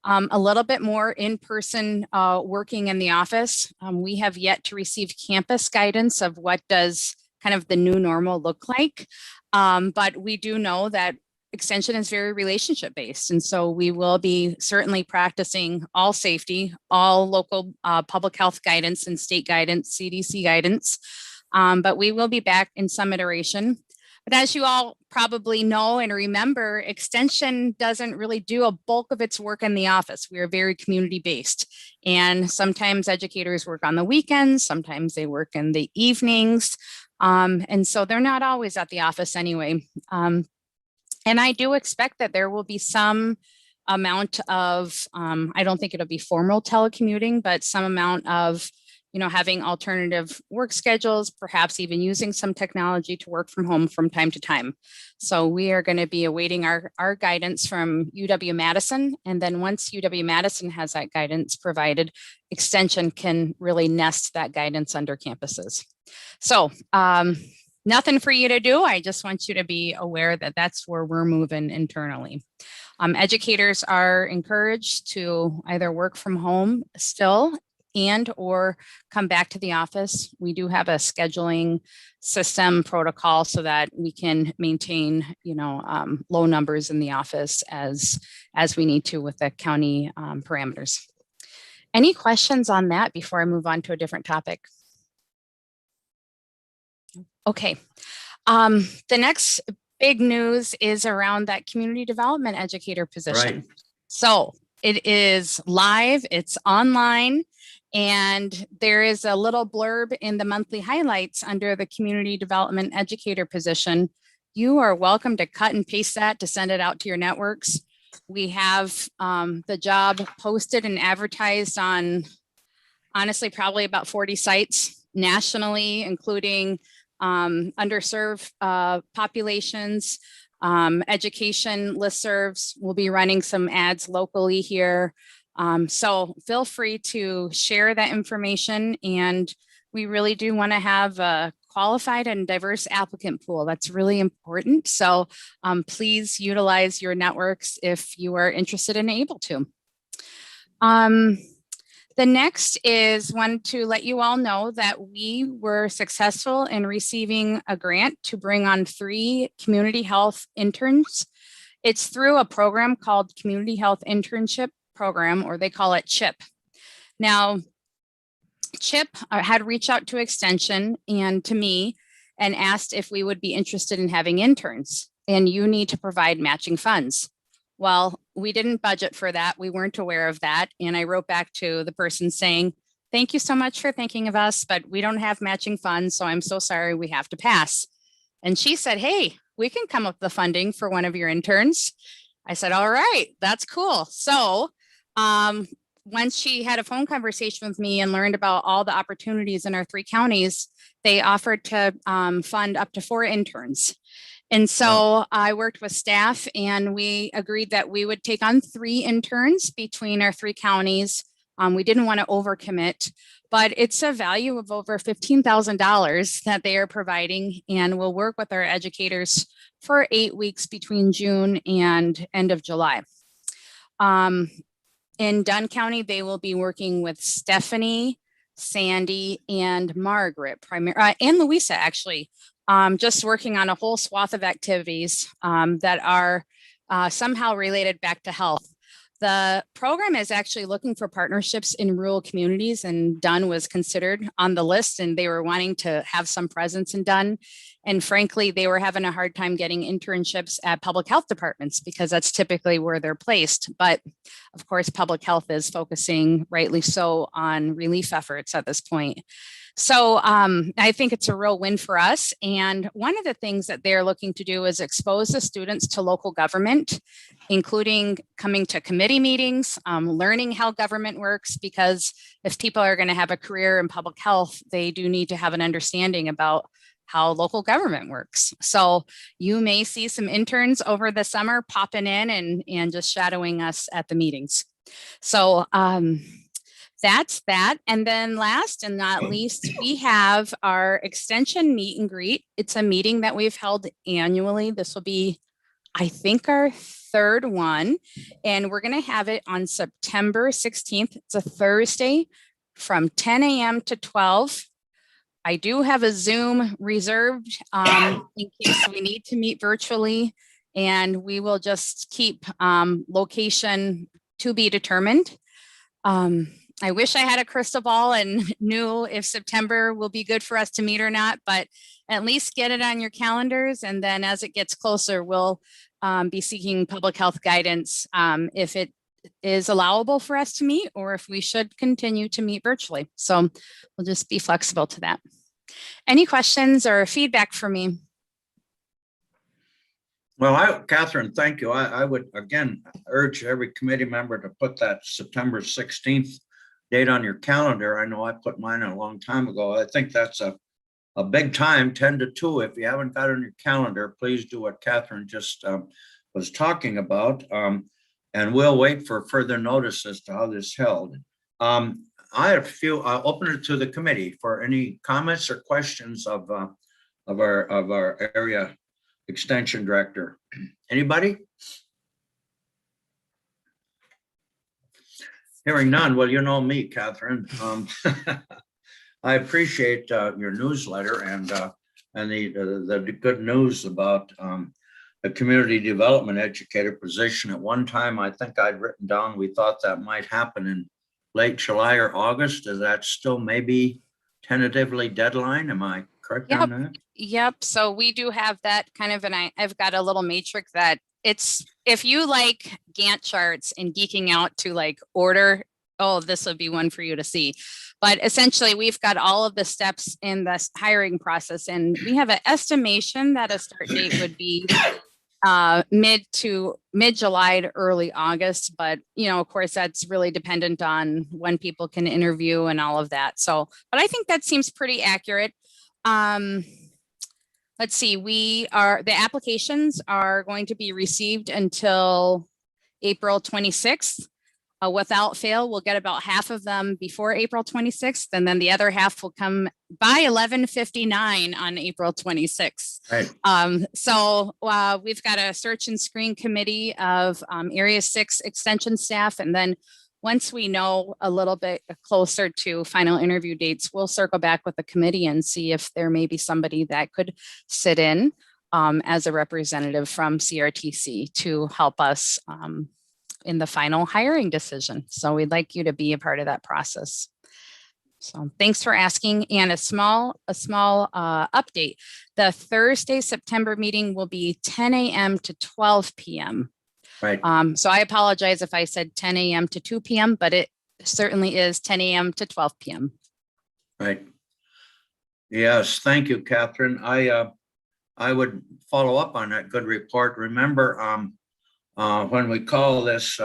a little bit more in-person working in the office. We have yet to receive campus guidance of what does kind of the new normal look like. But we do know that Extension is very relationship based. And so we will be certainly practicing all safety, all local public health guidance and state guidance, CDC guidance. But we will be back in some iteration. But as you all probably know and remember, Extension doesn't really do a bulk of its work in the office. We are very community based. And sometimes educators work on the weekends, sometimes they work in the evenings. And so they're not always at the office anyway. And I do expect that there will be some amount of, I don't think it'll be formal telecommuting, but some amount of, having alternative work schedules, perhaps even using some technology to work from home from time to time. So we are going to be awaiting our guidance from UW-Madison. And then once UW-Madison has that guidance provided, Extension can really nest that guidance under campuses. So nothing for you to do. I just want you to be aware that that's where we're moving internally. Educators are encouraged to either work from home still and or come back to the office. We do have a scheduling system protocol so that we can maintain, low numbers in the office as we need to with the county parameters. Any questions on that before I move on to a different topic? Okay. The next big news is around that community development educator position. Right. So it is live, it's online, and there is a little blurb in the monthly highlights under the community development educator position. You are welcome to cut and paste that to send it out to your networks. We have the job posted and advertised on, honestly, probably about 40 sites nationally, including underserved populations, education listservs. We'll be running some ads locally here. So feel free to share that information, and we really do want to have a qualified and diverse applicant pool. That's really important. So please utilize your networks if you are interested and able to. The next is one to let you all know that we were successful in receiving a grant to bring on 3 community health interns. It's through a program called Community Health Internship Program, or they call it CHIP. Now, CHIP had reached out to Extension and to me and asked if we would be interested in having interns, and you need to provide matching funds. Well, we didn't budget for that. We weren't aware of that. And I wrote back to the person saying, thank you so much for thinking of us, but we don't have matching funds. So I'm so sorry, we have to pass. And she said, hey, we can come up with the funding for one of your interns. I said, all right, that's cool. So once she had a phone conversation with me and learned about all the opportunities in our 3 counties, they offered to fund up to 4 interns. And so I worked with staff and we agreed that we would take on 3 interns between our 3 counties. We didn't want to overcommit, but it's a value of over $15,000 that they are providing, and we'll work with our educators for 8 weeks between June and end of July. In Dunn County, they will be working with Stephanie, Sandy, and Margaret, and Louisa, actually, just working on a whole swath of activities that are somehow related back to health. The program is actually looking for partnerships in rural communities, and Dunn was considered on the list, and they were wanting to have some presence in Dunn. And frankly, they were having a hard time getting internships at public health departments because that's typically where they're placed. But of course, public health is focusing, rightly so, on relief efforts at this point. So I think it's a real win for us. And one of the things that they're looking to do is expose the students to local government, including coming to committee meetings, learning how government works, because if people are going to have a career in public health, they do need to have an understanding about how local government works. So you may see some interns over the summer popping in and just shadowing us at the meetings. So that's that. And then last and not least, we have our extension meet and greet. It's a meeting that we've held annually. This will be, I think, our 3rd one. And we're going to have it on September 16th. It's a Thursday from 10 a.m. to 12. I do have a Zoom reserved in case we need to meet virtually. And we will just keep location to be determined. I wish I had a crystal ball and knew if September will be good for us to meet or not, but at least get it on your calendars. And then as it gets closer, we'll be seeking public health guidance if it is allowable for us to meet or if we should continue to meet virtually. So we'll just be flexible to that. Any questions or feedback for me? Well, Catherine, thank you. I would again urge every committee member to put that September 16th date on your calendar. I know I put mine a long time ago. I think that's a big time, 10 to 2. If you haven't got it on your calendar, please do what Catherine just was talking about. And we'll wait for further notice as to how this is held. I have a few, I'll open it to the committee for any comments or questions of our area extension director. Anybody? Hearing none. Well, you know me, Catherine. I appreciate your newsletter and the good news about the community development educator position. At one time, I think I'd written down, we thought that might happen in late July or August. Is that still maybe tentatively deadline? Am I correct on that? Yep. So we do have that kind of, and I've got a little matrix that it's, if you like Gantt charts and geeking out to like order, oh, this would be one for you to see. But essentially, we've got all of the steps in this hiring process, and we have an estimation that a start date would be mid-July to early August. But, you know, of course, that's really dependent on when people can interview and all of that. So, but I think that seems pretty accurate. Let's see, the applications are going to be received until April 26th. Without fail, we'll get about half of them before April 26th, and then the other half will come by 11:59 on April 26th. Right. So we've got a search and screen committee of Area 6 extension staff, and then once we know a little bit closer to final interview dates, we'll circle back with the committee and see if there may be somebody that could sit in as a representative from CRTC to help us in the final hiring decision. So we'd like you to be a part of that process. So thanks for asking. And a small update. The Thursday, September meeting will be 10 a.m. to 12 p.m. Right. So I apologize if I said 10 a.m. to 2 p.m., but it certainly is 10 a.m. to 12 p.m. Right. Yes, thank you, Catherine. I would follow up on that good report. Remember, when we call this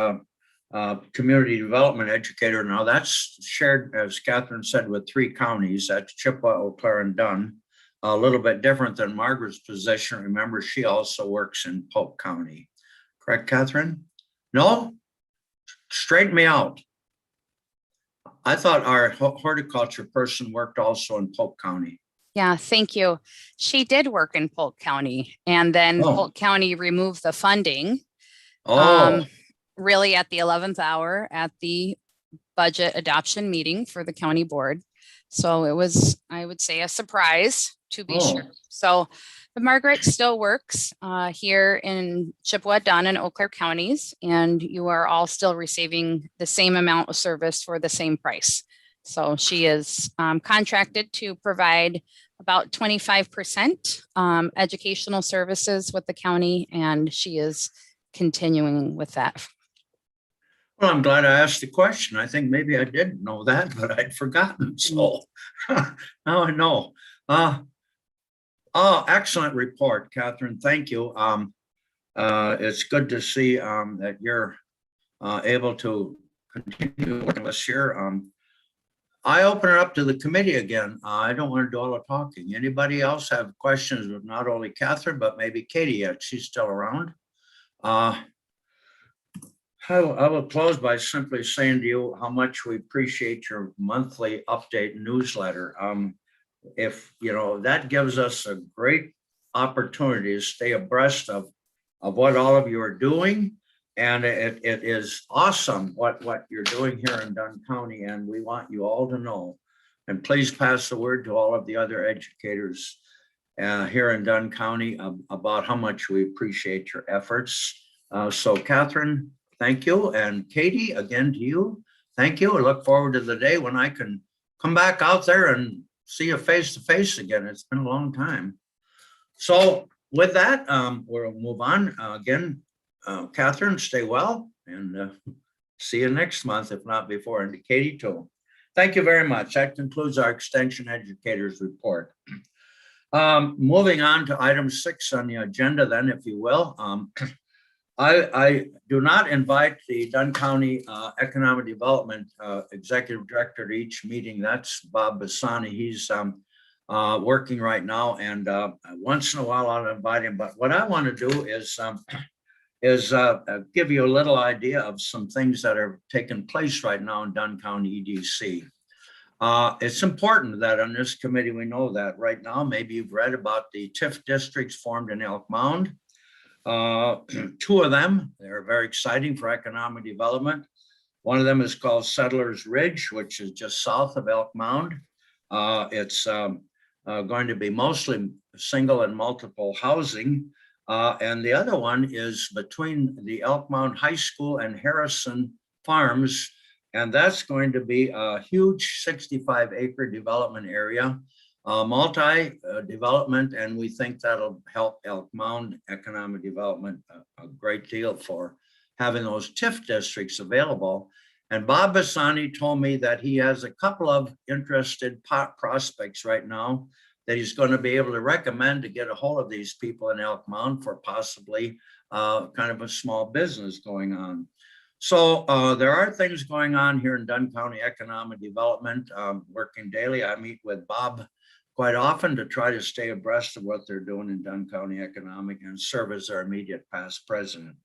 community development educator, now that's shared, as Catherine said, with 3 counties. That's Chippewa, Eau Claire, and Dunn. A little bit different than Margaret's position. Remember, she also works in Polk County. Correct, Catherine? No? Straighten me out. I thought our horticulture person worked also in Polk County. Yeah, thank you. She did work in Polk County, and then Oh. Polk County removed the funding. Oh, Really at the 11th hour at the budget adoption meeting for the county board. So it was, I would say, a surprise to be sure. So but Margaret still works here in Chippewa, Dunn, and Eau Claire counties, and you are all still receiving the same amount of service for the same price. So she is contracted to provide about 25% educational services with the county, and she is continuing with that. well, I'm glad I asked the question. I think maybe I didn't know that, but I'd forgotten. So now I know. Oh, excellent report, Catherine. Thank you. It's good to see that you're able to continue working this year. I open it up to the committee again. I don't want to do all the talking. Anybody else have questions with not only Catherine, but maybe Katie yet? She's still around. I will close by simply saying to you how much we appreciate your monthly update newsletter. If you know, that gives us a great opportunity to stay abreast of what all of you are doing. And it is awesome what you're doing here in Dunn County, and we want you all to know. And please pass the word to all of the other educators here in Dunn County about how much we appreciate your efforts. So Catherine, thank you. And Katie, again to you, thank you. I look forward to the day when I can come back out there and see you face to face again. It's been a long time. So with that, we'll move on. Again, Catherine, stay well and see you next month, if not before, and to Katie too. Thank you very much. That concludes our Extension Educators Report. Moving on to item 6 on the agenda then, if you will. I do not invite the Dunn County Economic Development Executive Director to each meeting. That's Bob Bassani. He's working right now, and once in a while I'll invite him. But what I want to do is give you a little idea of some things that are taking place right now in Dunn County EDC. It's important that on this committee we know that right now. Maybe you've read about the TIF districts formed in Elk Mound. 2 of them, they're very exciting for economic development. One of them is called Settlers Ridge, which is just south of Elk Mound. It's going to be mostly single and multiple housing. And the other one is between the Elk Mound High School and Harrison Farms. And that's going to be a huge 65-acre development area. Multi-development, and we think that'll help Elk Mound economic development a great deal for having those TIF districts available. And Bob Bassani told me that he has a couple of interested prospects right now that he's going to be able to recommend to get a hold of these people in Elk Mound for possibly kind of a small business going on. So there are things going on here in Dunn County Economic Development, working daily. I meet with Bob quite often to try to stay abreast of what they're doing in Dunn County Economic and serve as their immediate past president.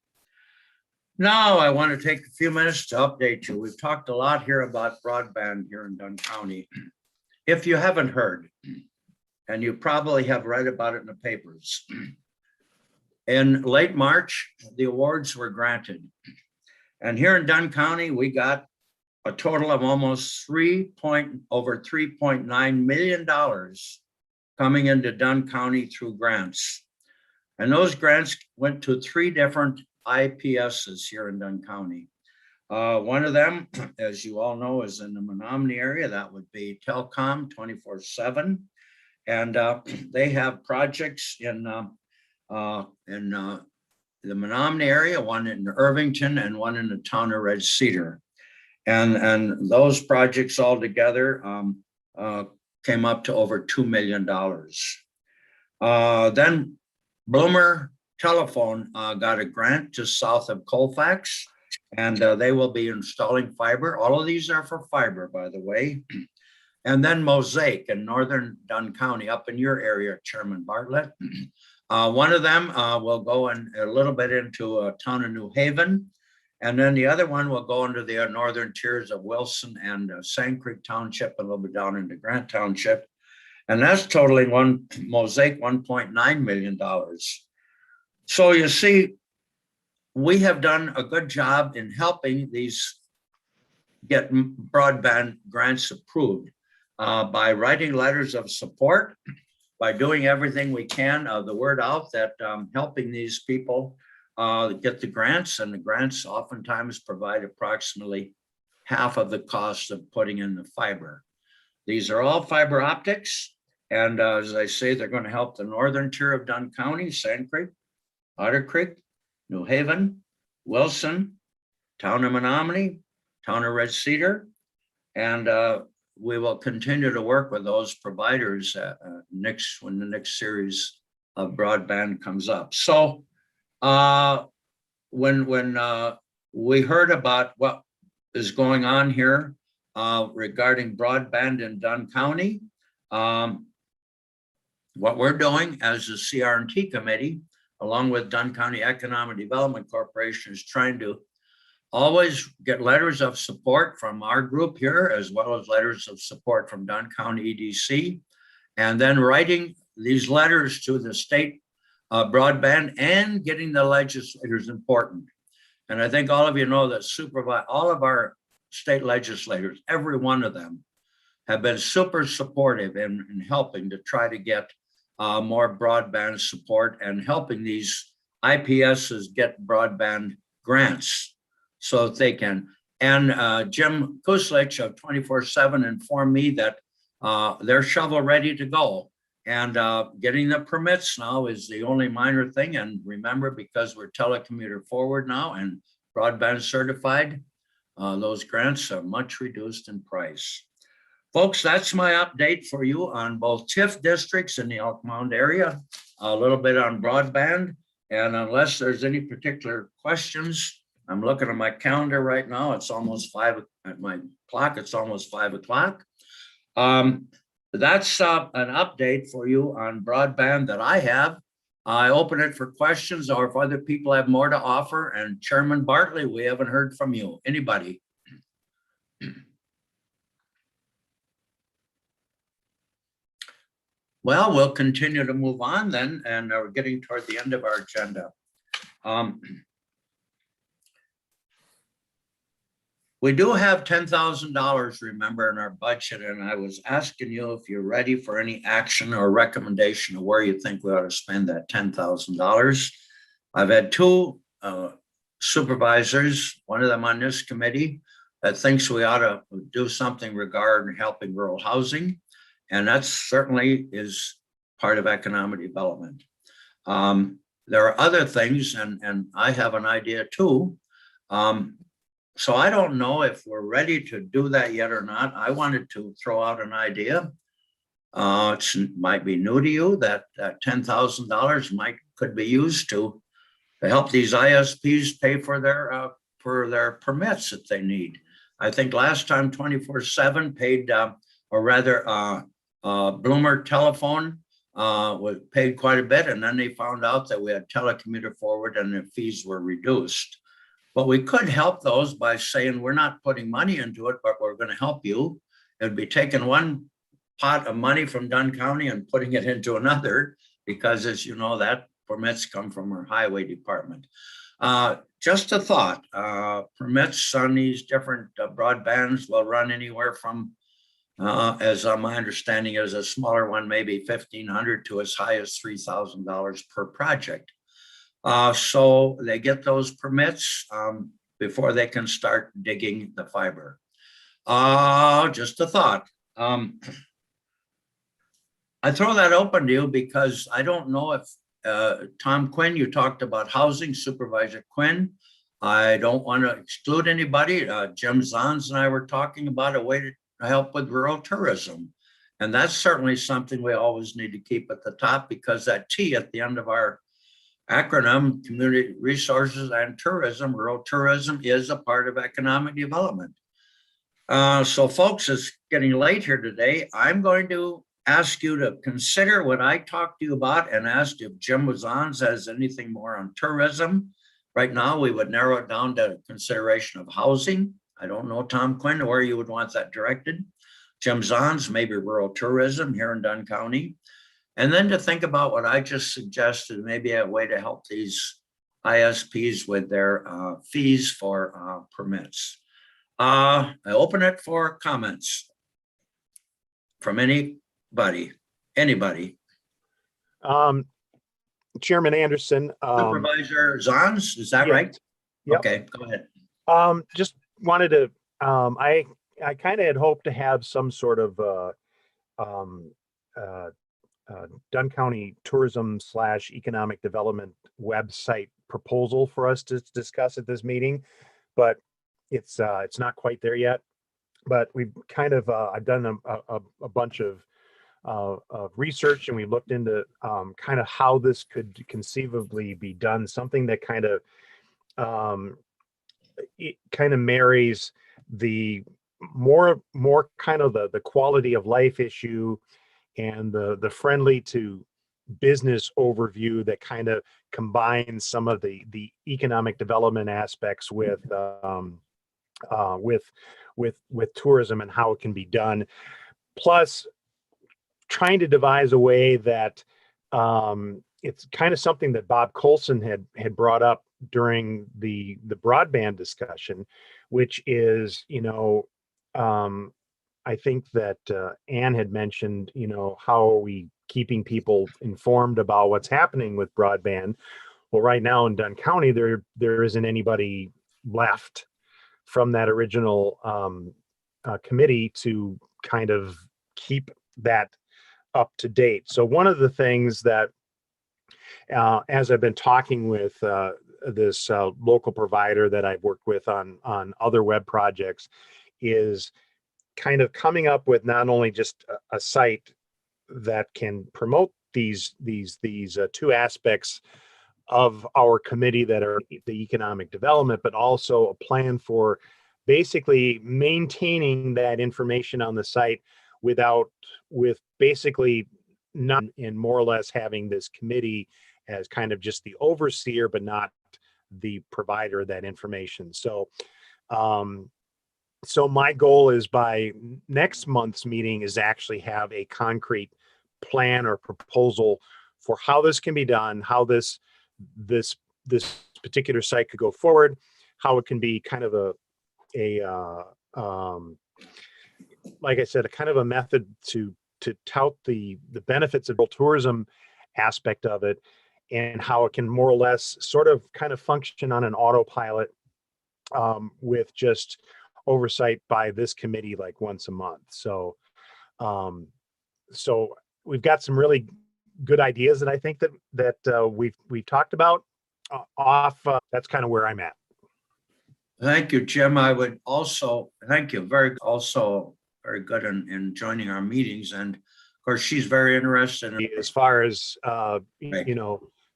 Now I want to take a few minutes to update you. We've talked a lot here about broadband here in Dunn County. If you haven't heard, and you probably have read about it in the papers, in late March, the awards were granted. And here in Dunn County, we got a total of almost over $3.9 million coming into Dunn County through grants. And those grants went to 3 different IPSs here in Dunn County. One of them, as you all know, is in the Menominee area. That would be Telcom 24/7. And they have projects in the Menominee area, one in Irvington and one in the town of Red Cedar. And those projects all together came up to over $2 million. Then Bloomer Telephone got a grant just south of Colfax, and they will be installing fiber. All of these are for fiber, by the way. And then Mosaic in northern Dunn County, up in your area, Chairman Bartlett. One of them will go in a little bit into a town of New Haven. And then the other one will go into the northern tiers of Wilson and Sand Creek Township, a little bit down into Grant Township. And that's totaling Mosaic $1.9 million. So you see, we have done a good job in helping these get broadband grants approved by writing letters of support, by doing everything we can, the word out that helping these people get the grants, and the grants oftentimes provide approximately half of the cost of putting in the fiber. These are all fiber optics. And as I say, they're going to help the northern tier of Dunn County, Sand Creek, Otter Creek, New Haven, Wilson, town of Menominee, town of Red Cedar. And we will continue to work with those providers when the next series of broadband comes up. So when we heard about what is going on here regarding broadband in Dunn County, what we're doing as a CR&T committee, along with Dunn County Economic Development Corporation, is trying to always get letters of support from our group here, as well as letters of support from Dunn County EDC, and then writing these letters to the state broadband and getting the legislators important. And I think all of you know that all of our state legislators, every one of them, have been super supportive in helping to try to get more broadband support and helping these IPSs get broadband grants so that they can. And Jim Kuslich of 24/7 informed me that they're shovel ready to go. And getting the permits now is the only minor thing. And remember, because we're telecommuter forward now and broadband certified, those grants are much reduced in price. Folks, that's my update for you on both TIF districts in the Elk Mound area, a little bit on broadband. And unless there's any particular questions, I'm looking at my calendar right now. It's almost 5 at my clock. It's almost 5 o'clock. That's an update for you on broadband that I have. I open it for questions, or if other people have more to offer. And Chairman Bartley, we haven't heard from you. Anybody? Well, we'll continue to move on then, and we're getting toward the end of our agenda. We do have $10,000, remember, in our budget, and I was asking you if you're ready for any action or recommendation of where you think we ought to spend that $10,000. I've had 2 supervisors, one of them on this committee, that thinks we ought to do something regarding helping rural housing. And that certainly is part of economic development. There are other things, and I have an idea too. So I don't know if we're ready to do that yet or not. I wanted to throw out an idea. It might be new to you that $10,000 could be used to help these ISPs pay for their permits that they need. I think last time 24/7 paid, or rather Bloomer Telephone was paid quite a bit, and then they found out that we had telecommuter forward and the fees were reduced. But we could help those by saying we're not putting money into it, but we're going to help you. It'd be taking one pot of money from Dunn County and putting it into another, because as you know, that permits come from our highway department. just a thought, permits on these different broadbands will run anywhere from, as my understanding is, a smaller one, maybe $1,500 to as high as $3,000 per project. So they get those permits before they can start digging the fiber. Just a thought. I throw that open to you because I don't know if Tom Quinn, you talked about housing, Supervisor Quinn. I don't want to exclude anybody. Jim Zahns and I were talking about a way to help with rural tourism. And that's certainly something we always need to keep at the top, because that T at the end of our acronym, community resources and tourism, rural tourism is a part of economic development. So folks, it's getting late here today. I'm going to ask you to consider what I talked to you about and ask if Jim Zahns has anything more on tourism. Right now, we would narrow it down to consideration of housing. I don't know, Tom Quinn, where you would want that directed. Jim Zahns, maybe rural tourism here in Dunn County. And then to think about what I just suggested, maybe a way to help these ISPs with their fees for permits. I open it for comments from anybody. Chairman Anderson. Supervisor Zahns, is that yeah, right? Yep. Okay, go ahead. Just wanted to, I kind of had hoped to have some sort of Dunn County Tourism / Economic Development website proposal for us to discuss at this meeting, but it's not quite there yet. But we've kind of I've done a bunch of research, and we looked into kind of how this could conceivably be done. Something that kind of it kind of marries the more kind of the quality of life issue and the friendly to business overview that kind of combines some of the economic development aspects with tourism and how it can be done. Plus, trying to devise a way that it's kind of something that Bob Colson had brought up during the broadband discussion, which is, I think that Ann had mentioned, how are we keeping people informed about what's happening with broadband? Well, right now in Dunn County, there isn't anybody left from that original committee to kind of keep that up to date. So one of the things that, as I've been talking with this local provider that I've worked with on other web projects, is kind of coming up with not only just a site that can promote these two aspects of our committee that are the economic development, but also a plan for basically maintaining that information on the site with basically not in more or less having this committee as kind of just the overseer, but not the provider of that information. So, so my goal is by next month's meeting is actually have a concrete plan or proposal for how this can be done, how this particular site could go forward, how it can be kind of like I said, a kind of a method to tout the benefits of the tourism aspect of it, and how it can more or less sort of kind of function on an autopilot with just oversight by this committee like once a month. So so we've got some really good ideas that I think that we've talked about off. That's kind of where I'm at. Thank you, Jim. I would also thank you. Very good in joining our meetings, and of course, she's very interested in As far as Right.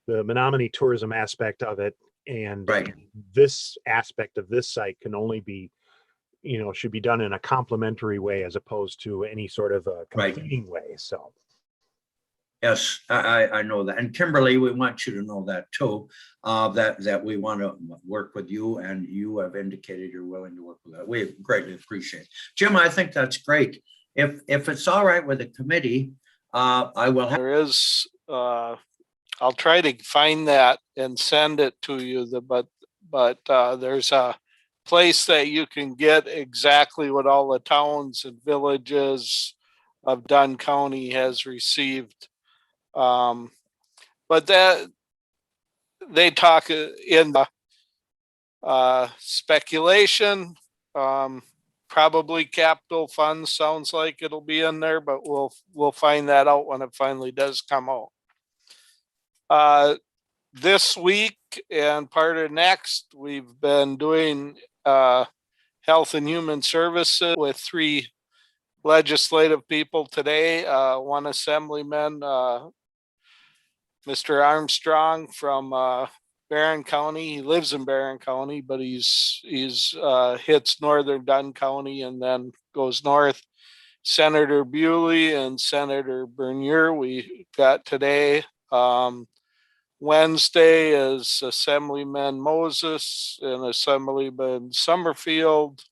the Menominee tourism aspect of it, and Right. this aspect of this site can only be, should be done in a complementary way as opposed to any sort of a Right. competing way. So. Yes, I know that. And Kimberly, we want you to know that too, that we want to work with you, and you have indicated you're willing to work with that. We greatly appreciate it. Jim, I think that's great. If it's all right with the committee, I will have. There is, I'll try to find that and send it to you, but but there's a place that you can get exactly what all the towns and villages of Dunn County has received. But that they talk in speculation. Probably capital funds sounds like it'll be in there, but we'll find that out when it finally does come out. This week and part of next, we've been doing Health and Human Services with 3 legislative people today. One assemblyman, Mr. Armstrong from Barron County. He lives in Barron County, but he's hits northern Dunn County and then goes north. Senator Bewley and Senator Bernier we got today. Wednesday is Assemblyman Moses and Assemblyman Summerfield.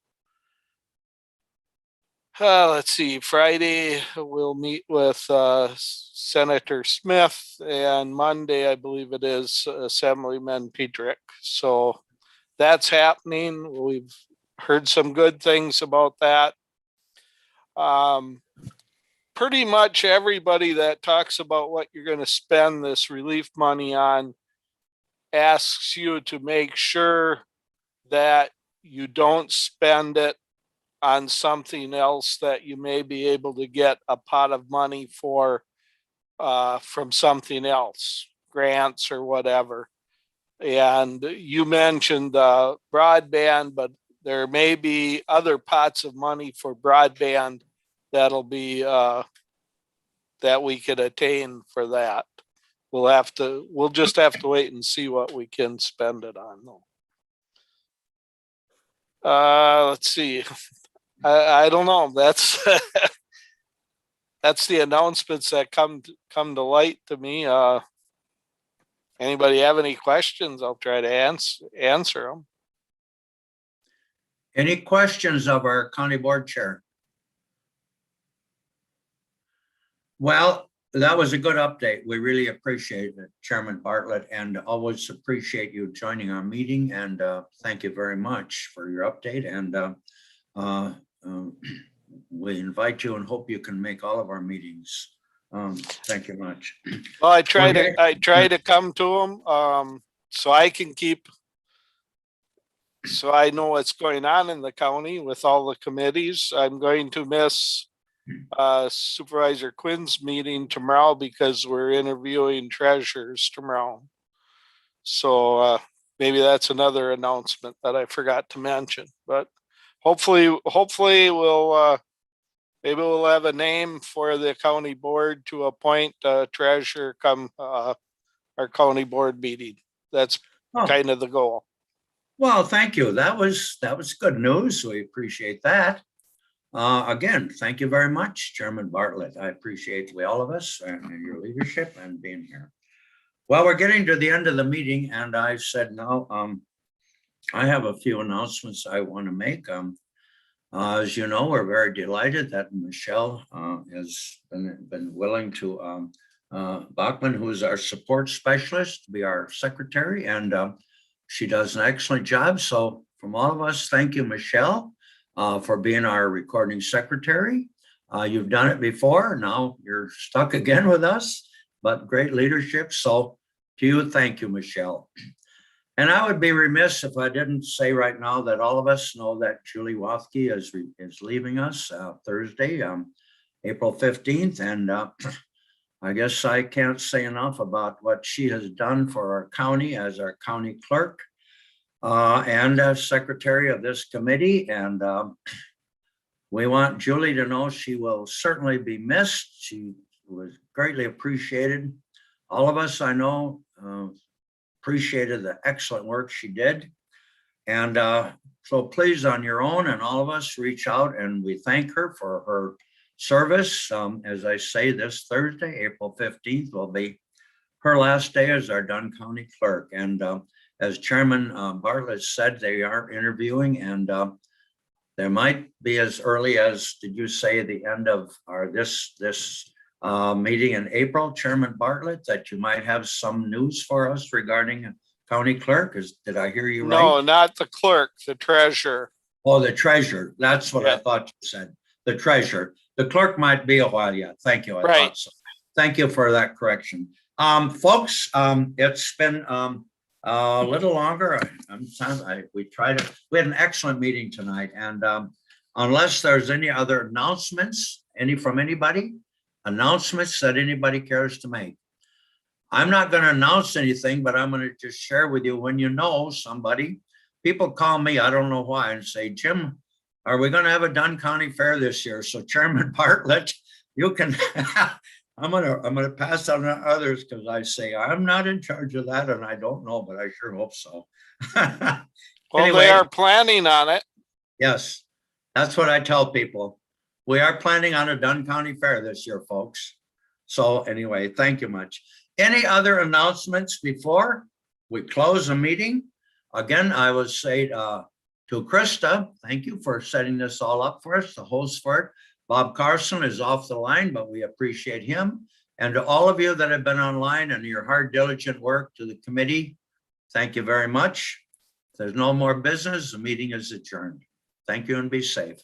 Let's see, Friday we'll meet with Senator Smith, and Monday, I believe it is, Assemblyman Petrick. So that's happening. We've heard some good things about that. Pretty much everybody that talks about what you're going to spend this relief money on asks you to make sure that you don't spend it on something else that you may be able to get a pot of money for from something else, grants or whatever. And you mentioned broadband, but there may be other pots of money for broadband that'll be that we could attain for that. We'll just have to wait and see what we can spend it on though. Let's see. I don't know. That's that's the announcements that come to light to me. Anybody have any questions? I'll try to answer them. Any questions of our county board chair? Well, that was a good update. We really appreciate it, Chairman Bartlett, and always appreciate you joining our meeting. And thank you very much for your update. And we invite you and hope you can make all of our meetings. Thank you much. Well, I try to come to them so I can so I know what's going on in the county with all the committees. I'm going to miss Supervisor Quinn's meeting tomorrow because we're interviewing treasurers tomorrow. So maybe that's another announcement that I forgot to mention, but hopefully we'll maybe we'll have a name for the county board to appoint a treasurer come our county board meeting. That's kind of the goal. Well, thank you. That was good news. We appreciate that. Again, thank you very much, Chairman Bartlett. I appreciate all of us and your leadership and being here. Well, we're getting to the end of the meeting, and I said no. I have a few announcements I want to make. As you know, we're very delighted that Michelle has been willing to Bachman, who is our support specialist, to be our secretary, and she does an excellent job. So from all of us, thank you, Michelle, for being our recording secretary. You've done it before. Now you're stuck again with us, but great leadership. So to you, thank you, Michelle. And I would be remiss if I didn't say right now that all of us know that Julie Wathke is leaving us Thursday, April 15th. And I guess I can't say enough about what she has done for our county as our county clerk and as secretary of this committee. And we want Julie to know she will certainly be missed. She was greatly appreciated. All of us, I know, appreciated the excellent work she did. And so please, on your own and all of us, reach out and we thank her for her service. As I say, this Thursday, April 15th, will be her last day as our Dunn County clerk. And as Chairman Bartlett said, they are interviewing, and there might be as early as, did you say, the end of our this meeting in April, Chairman Bartlett, that you might have some news for us regarding a County clerk, did I hear you No, right? not the clerk, the treasurer. Oh, the treasurer. That's what I Yeah. thought you said. The treasurer. The clerk might be a while yet. Thank you. I Right. thought so. Thank you for that correction. Folks, it's been a little longer. We had an excellent meeting tonight, and unless there's any other announcements, from anybody, announcements that anybody cares to make. I'm not going to announce anything, but I'm going to just share with you when you know somebody. People call me, I don't know why, and say, Jim, are we going to have a Dunn County Fair this year? So Chairman Bartlett, you can, I'm gonna pass on to others because I say I'm not in charge of that and I don't know, but I sure hope so. Well, Anyway. they are planning on it. Yes, that's what I tell people. We are planning on a Dunn County Fair this year, folks. So anyway, thank you much. Any other announcements before we close the meeting? Again, I would say to Krista, thank you for setting this all up for us, the host for it. Bob Carson is off the line, but we appreciate him. And to all of you that have been online and your hard, diligent work, to the committee, thank you very much. If there's no more business, the meeting is adjourned. Thank you and be safe.